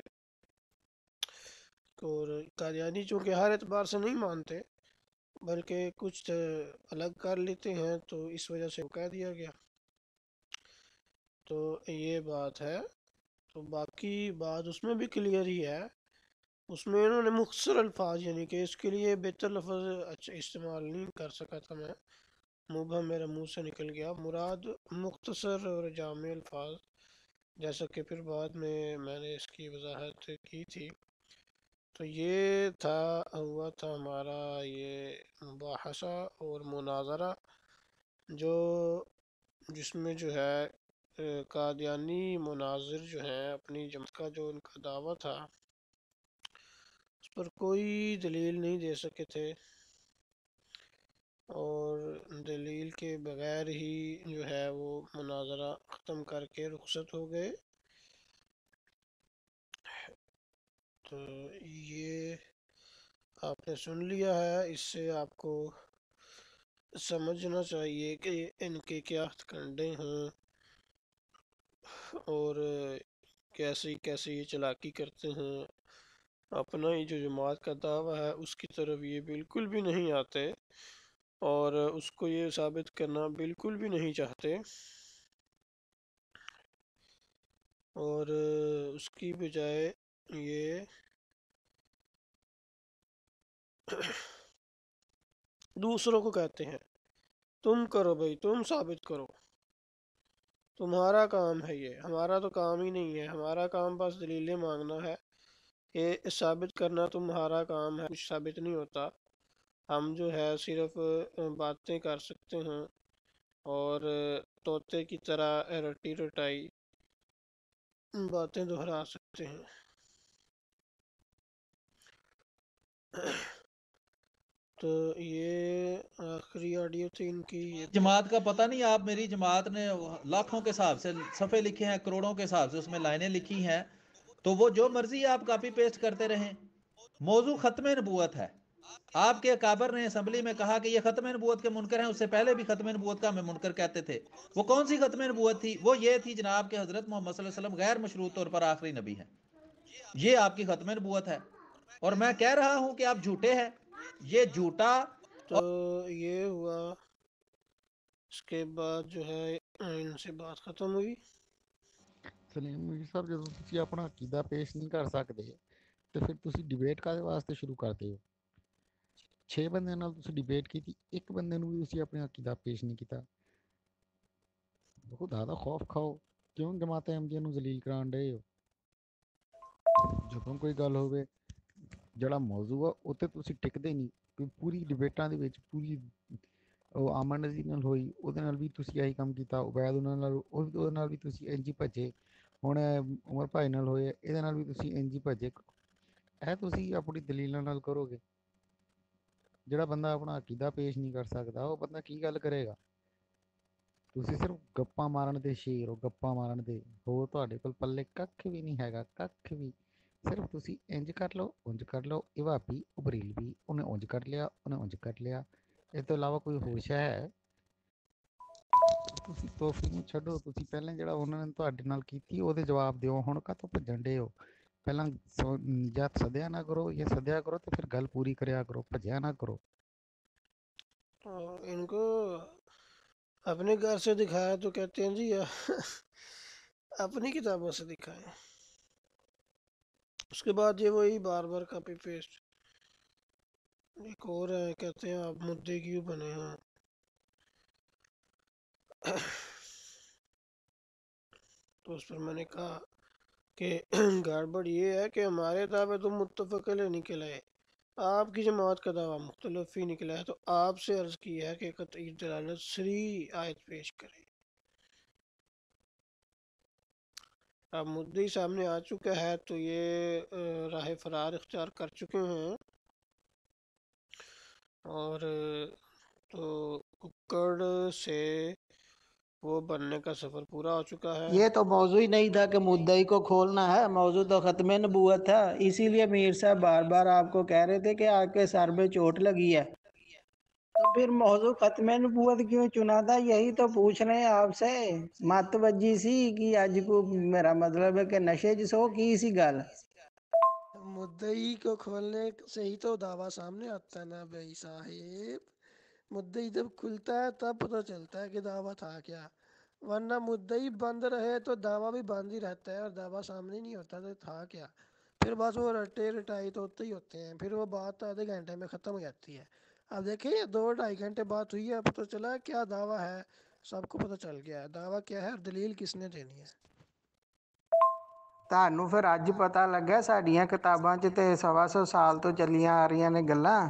اور قادیانی چونکہ ہر اعتبار سے نہیں مانتے بلکہ کچھ الگ کر لیتے ہیں تو اس وجہ سے وہ کہہ دیا گیا، تو یہ بات ہے۔ تو باقی بات اس میں بھی کلیئر ہی ہے، اس میں انہوں نے مختصر الفاظ، یعنی کہ اس کے لیے بہتر لفظ اچھا استعمال نہیں کر سکا تھا میں، مبہم میرے منہ سے نکل گیا، مراد مختصر اور جامع الفاظ، جیسا کہ پھر بعد میں نے اس کی وضاحت کی تھی۔ تو یہ ہوا تھا ہمارا یہ مباحثہ اور مناظرہ، جس میں جو ہے قادیانی مناظر جو ہیں اپنی جماعت کا جو ان کا دعویٰ تھا اس پر کوئی دلیل نہیں دے سکے تھے، اور دلیل کے بغیر ہی جو ہے وہ مناظرہ ختم کر کے رخصت ہو گئے۔ تو یہ آپ نے سن لیا ہے، اس سے آپ کو سمجھنا چاہیے کہ ان کے کیا ہتھ کنڈے ہیں اور کیسی کیسی یہ چلاکی کرتے ہیں، اپنا ہی جو جماعت کا دعویٰ ہے اس کی طرف یہ بالکل بھی نہیں آتے اور اس کو یہ ثابت کرنا بالکل بھی نہیں چاہتے، اور اس کی بجائے یہ دوسروں کو کہتے ہیں تم کرو بھائی، تم ثابت کرو، تمہارا کام ہے یہ، ہمارا تو کام ہی نہیں ہے، ہمارا کام بس دلیلیں مانگنا ہے، یہ ثابت کرنا تمہارا کام ہے، کچھ ثابت نہیں ہوتا، ہم جو ہے صرف باتیں کر سکتے ہیں اور طوطے کی طرح رٹی رٹائی باتیں دہرا سکتے ہیں۔ تو یہ آخری آڈیو تھی ان کی، یہ جماعت کا پتہ نہیں، آپ میری جماعت نے لاکھوں کے حساب سے صفحے لکھے ہیں، کروڑوں کے حساب سے اس میں لائنیں لکھی ہیں، تو وہ جو مرضی آپ کاپی پیسٹ کرتے رہیں۔ موضوع ختم نبوت ہے، آپ کے اکابر نے اسمبلی میں کہا کہ یہ ختم نبوت کے منکر ہیں، اس سے پہلے بھی ختم نبوت کا ہمیں منکر کہتے تھے۔ وہ کون سی ختم نبوت تھی؟ وہ یہ تھی جناب کہ حضرت محمد صلی اللہ علیہ وسلم غیر مشروط طور پر آخری نبی ہیں، یہ آپ کی ختم نبوت ہے، اور میں کہہ رہا ہوں کہ آپ جھوٹے ہیں، یہ جھوٹا۔ تو یہ ہوا، اس کے بعد جو ہے ان سے بات ختم ہوئی۔ سلیم میر صاحب ਜਦੋਂ ਤੁਸੀਂ ਆਪਣਾ ਅਕੀਦਾ ਪੇਸ਼ ਨਹੀਂ ਕਰ ਸਕਦੇ ਤੇ ਫਿਰ ਤੁਸੀਂ ਡਿਬੇਟ ਕਾਹਦੇ ਵਾਸਤੇ ਸ਼ੁਰੂ ਕਰਦੇ ਹੋ? 6 ਬੰਦਿਆਂ ਨਾਲ ਤੁਸੀਂ ਡਿਬੇਟ ਕੀਤੀ, ਇੱਕ ਬੰਦੇ ਨੂੰ ਵੀ ਤੁਸੀਂ ਆਪਣਾ ਅਕੀਦਾ ਪੇਸ਼ ਨਹੀਂ ਕੀਤਾ। ਖੁਦਾ ਦਾ ਖੌਫ ਖਾਓ, ਕਿਉਂ ਜਮਾਤ ਅਹਿਮਦੀਆ ਨੂੰ ਜ਼ਲੀਲ ਕਰਾਉਣ ਡਏ ਹੋ? ਜਦੋਂ ਕੋਈ ਗੱਲ ਹੋਵੇ ਜਿਹੜਾ ਮੌਜੂ ਆ ਉੱਤੇ ਤੁਸੀਂ ਟਿਕਦੇ ਨਹੀਂ, ਕੋਈ ਪੂਰੀ ਡਿਬੇਟਾਂ ਦੇ ਵਿੱਚ ਪੂਰੀ ਉਹ ਆਮਨ ਨਜ਼ੀਰ ਨਾਲ ਹੋਈ, ਉਹਦੇ ਨਾਲ ਵੀ ਤੁਸੀਂ ਇਹੀ ਕੰਮ ਕੀਤਾ, ਉਬੈਦ ਉਹਨਾਂ ਨਾਲ ਉਹਦੇ ਨਾਲ ਵੀ ਤੁਸੀਂ ਇੰਝ ਹੀ ਭੱਜੇ, ਹੁਣ ਉਮਰ ਭਾਈ ਨਾਲ ਹੋਏ ਇਹਦੇ ਨਾਲ ਵੀ ਤੁਸੀਂ ਇੰਝ ਹੀ ਭੱਜੇ। ਇਹ ਤੁਸੀਂ ਆਪਣੀ ਦਲੀਲਾਂ ਨਾਲ ਕਰੋਗੇ? ਜਿਹੜਾ ਬੰਦਾ ਆਪਣਾ ਅਕੀਦਾ ਪੇਸ਼ ਨਹੀਂ ਕਰ ਸਕਦਾ ਉਹ ਬੰਦਾ ਕੀ ਗੱਲ ਕਰੇਗਾ? ਤੁਸੀਂ ਸਿਰਫ ਗੱਪਾਂ ਮਾਰਨ ਦੇ ਸ਼ੇਰ ਹੋ, ਗੱਪਾਂ ਮਾਰਨ ਦੇ, ਹੋਰ ਤੁਹਾਡੇ ਕੋਲ ਪੱਲੇ ਕੱਖ ਵੀ ਨਹੀਂ ਹੈਗਾ, ਕੱਖ ਵੀ। ਸਿਰਫ ਤੁਸੀਂ ਇੰਝ ਕਰ ਲਓ, ਉਂਝ ਕਰ ਲਓ, ਇਹ ਭਾਬੀ ਉਹ ਬਰੇਲਵੀ, ਉਹਨੇ ਉਂਝ ਕਰ ਲਿਆ, ਉਹਨੇ ਉਂਝ ਕਰ ਲਿਆ, ਇਸ ਤੋਂ ਇਲਾਵਾ ਕੋਈ ਹੋਸ਼ ਹੈ? ਤੁਸੀਂ ਤੋਹਫੇ ਨੂੰ ਛੱਡੋ, ਤੁਸੀਂ ਪਹਿਲਾਂ ਜਿਹੜਾ ਉਹਨਾਂ ਨੇ ਤੁਹਾਡੇ ਨਾਲ ਕੀਤੀ ਉਹਦੇ ਜਵਾਬ ਦਿਓ, ਹੁਣ ਕਾਹਤੋਂ ਭੱਜਣ ਡੇ ਹੋ? ਪਹਿਲਾਂ ਜਾਂ ਸੱਦਿਆ ਨਾ ਕਰੋ, ਜਾਂ ਸੱਦਿਆ ਕਰੋ تو پھر ਗੱਲ ਪੂਰੀ ਕਰਿਆ ਕਰੋ, ਭੱਜਿਆ ਨਾ کرو۔ ان کو اپنے گھر سے دکھایا تو کہتے ہیں جی اپنی کتابوں سے دکھائیں، اس کے بعد یہ وہی بار بار کاپی پیسٹ۔ ایک اور ہے، کہتے ہیں آپ مدعے کیوں بنے ہیں؟ تو اس پر میں نے کہا کہ گڑبڑ یہ ہے کہ ہمارے دعوے تو متفق علیہ نکل آئے، آپ کی جماعت کا دعویٰ مختلف ہی نکلا ہے، تو آپ سے عرض کی ہے کہ قطعی دلالت صریح آیت پیش کریں۔ اب مدعی سامنے آ چکا ہے تو یہ راہ فرار اختیار کر چکے ہیں، اور تو ککڑ سے وہ بننے کا سفر پورا ہو چکا ہے۔ یہ تو موضوع ہی نہیں تھا کہ مدعی کو کھولنا ہے، موضوع تو ختم نبوت تھا، اسی لیے میر صاحب بار بار آپ کو کہہ رہے تھے کہ آپ کے سر میں چوٹ لگی ہے، تو پھر موضوع ختم نبوت کیوں چنا تھا؟ یہی تو پوچھ رہے ہیں آپ سے، مت وجی سی کہ آج کو میرا مطلب ہے کہ نشے جس ہو کی سی گل مدعی کو کھولنے سے ہی تو دعویٰ سامنے آتا ہے نا بھائی صاحب، مدعی جب کھلتا ہے تب پتہ چلتا ہے کہ دعویٰ تھا کیا، ورنہ مدعی بند رہے تو دعویٰ بھی بند ہی رہتا ہے اور دعویٰ سامنے نہیں ہوتا تو تھا کیا، پھر بس وہ رٹے رٹائی تو ہوتے ہی ہوتے ہیں، پھر وہ بات آدھے گھنٹے میں ختم ہو جاتی ہے۔ اب دیکھیں 2-2.5 گھنٹے بات ہوئی ہے، پتہ چلا کیا دعویٰ ہے، سب کو پتہ چل گیا ہے دعویٰ کیا ہے اور دلیل کس نے دینی ہے۔ ਤੁਹਾਨੂੰ ਫਿਰ ਅੱਜ ਪਤਾ ਲੱਗਾ ਸਾਡੀਆਂ ਕਿਤਾਬਾਂ 'ਚ ਤੇ 125 ਸਾਲ ਤੋਂ ਚੱਲੀਆਂ ਆ ਰਹੀਆਂ ਨੇ ਗੱਲਾਂ।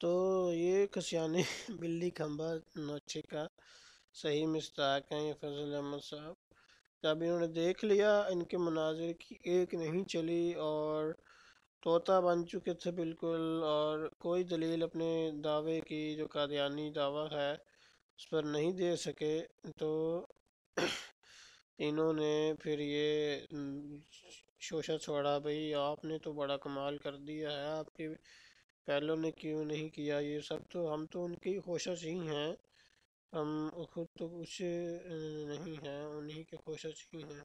تو یہ کھسیانی بلی کھمبا نوچے کا صحیح مستاق ہیں یہ فضل احمد صاحب، جب انہوں نے دیکھ لیا ان کے مناظر کی ایک نہیں چلی اور طوطا بن چکے تھے بالکل، اور کوئی دلیل اپنے دعوے کی جو قادیانی دعویٰ ہے اس پر نہیں دے سکے، تو انہوں نے پھر یہ شوشہ چھوڑا، بھئی آپ نے تو بڑا کمال کر دیا ہے، آپ کے پہلوں نے کیوں نہیں کیا یہ سب، تو ہم تو ان کی کوشش ہی ہیں، ہم خود تو کچھ نہیں ہیں، انہی کے کوشش ہی ہیں۔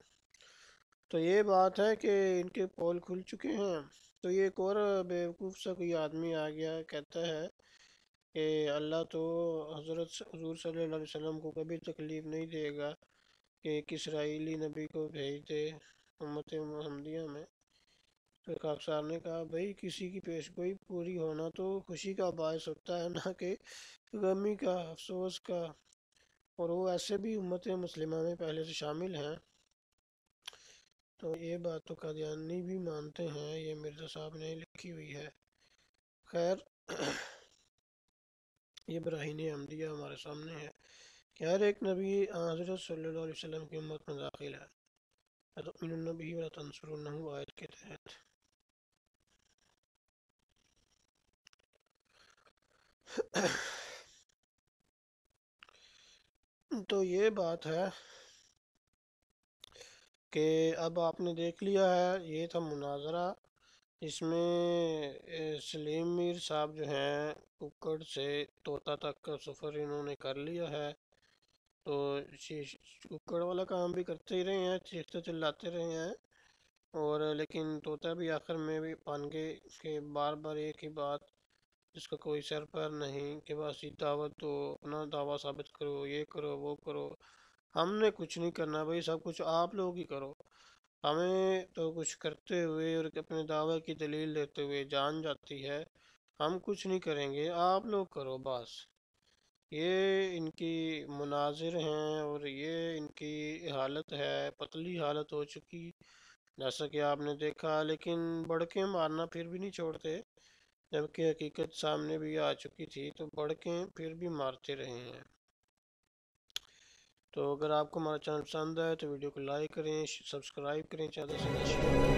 تو یہ بات ہے کہ ان کے پول کھل چکے ہیں۔ تو یہ ایک اور بیوقوف سا کوئی آدمی آ گیا کہتا ہے کہ اللہ تو حضرت حضور صلی اللہ علیہ وسلم کو کبھی تکلیف نہیں دے گا کہ ایک اسرائیلی نبی کو بھیج دے امت محمدیہ میں۔ تو خاک صاحب نے کہا بھائی کسی کی پیشگوئی پوری ہونا تو خوشی کا باعث ہوتا ہے نہ کہ غمی کا، افسوس کا، اور وہ ایسے بھی امت مسلمہ میں پہلے سے شامل ہیں۔ تو یہ بات تو قادیانی بھی مانتے ہیں، یہ مرزا صاحب نے لکھی ہوئی ہے۔ خیر یہ براہین احمدیہ ہمارے سامنے ہے کہ ہر ایک نبی حضرت صلی اللہ علیہ وسلم کی امت میں داخل ہے، اَتُؤْمِنُونَ بِهِ وَلَا تَنْصُرُونَهُ آیت کے تحت۔ تو یہ بات ہے کہ اب آپ نے دیکھ لیا ہے، یہ تھا مناظرہ، اس میں سلیم میر صاحب جو ہیں ککڑ سے طوطا تک کا سفر انہوں نے کر لیا ہے، تو ککڑ والا کام بھی کرتے ہی رہے ہیں، چیختے چلاتے رہے ہیں، اور لیکن طوطا بھی آخر میں بھی مان گئے کہ بار بار ایک ہی بات جس کا کوئی سر پر نہیں کہ بس یہ دعوت تو اپنا دعویٰ ثابت کرو، یہ کرو وہ کرو، ہم نے کچھ نہیں کرنا بھائی، سب کچھ آپ لوگ ہی کرو، ہمیں تو کچھ کرتے ہوئے اور اپنے دعوے کی دلیل دیتے ہوئے جان جاتی ہے، ہم کچھ نہیں کریں گے، آپ لوگ کرو بس۔ یہ ان کی مناظر ہیں اور یہ ان کی حالت ہے، پتلی حالت ہو چکی جیسا کہ آپ نے دیکھا، لیکن بڑکیں مارنا پھر بھی نہیں چھوڑتے، جبکہ حقیقت سامنے بھی آ چکی تھی تو بڑکیں پھر بھی مارتے رہے ہیں۔ تو اگر آپ کو ہمارا چینل پسند ہے تو ویڈیو کو لائک کریں، سبسکرائب کریں، زیادہ سے زیادہ شیئر کریں۔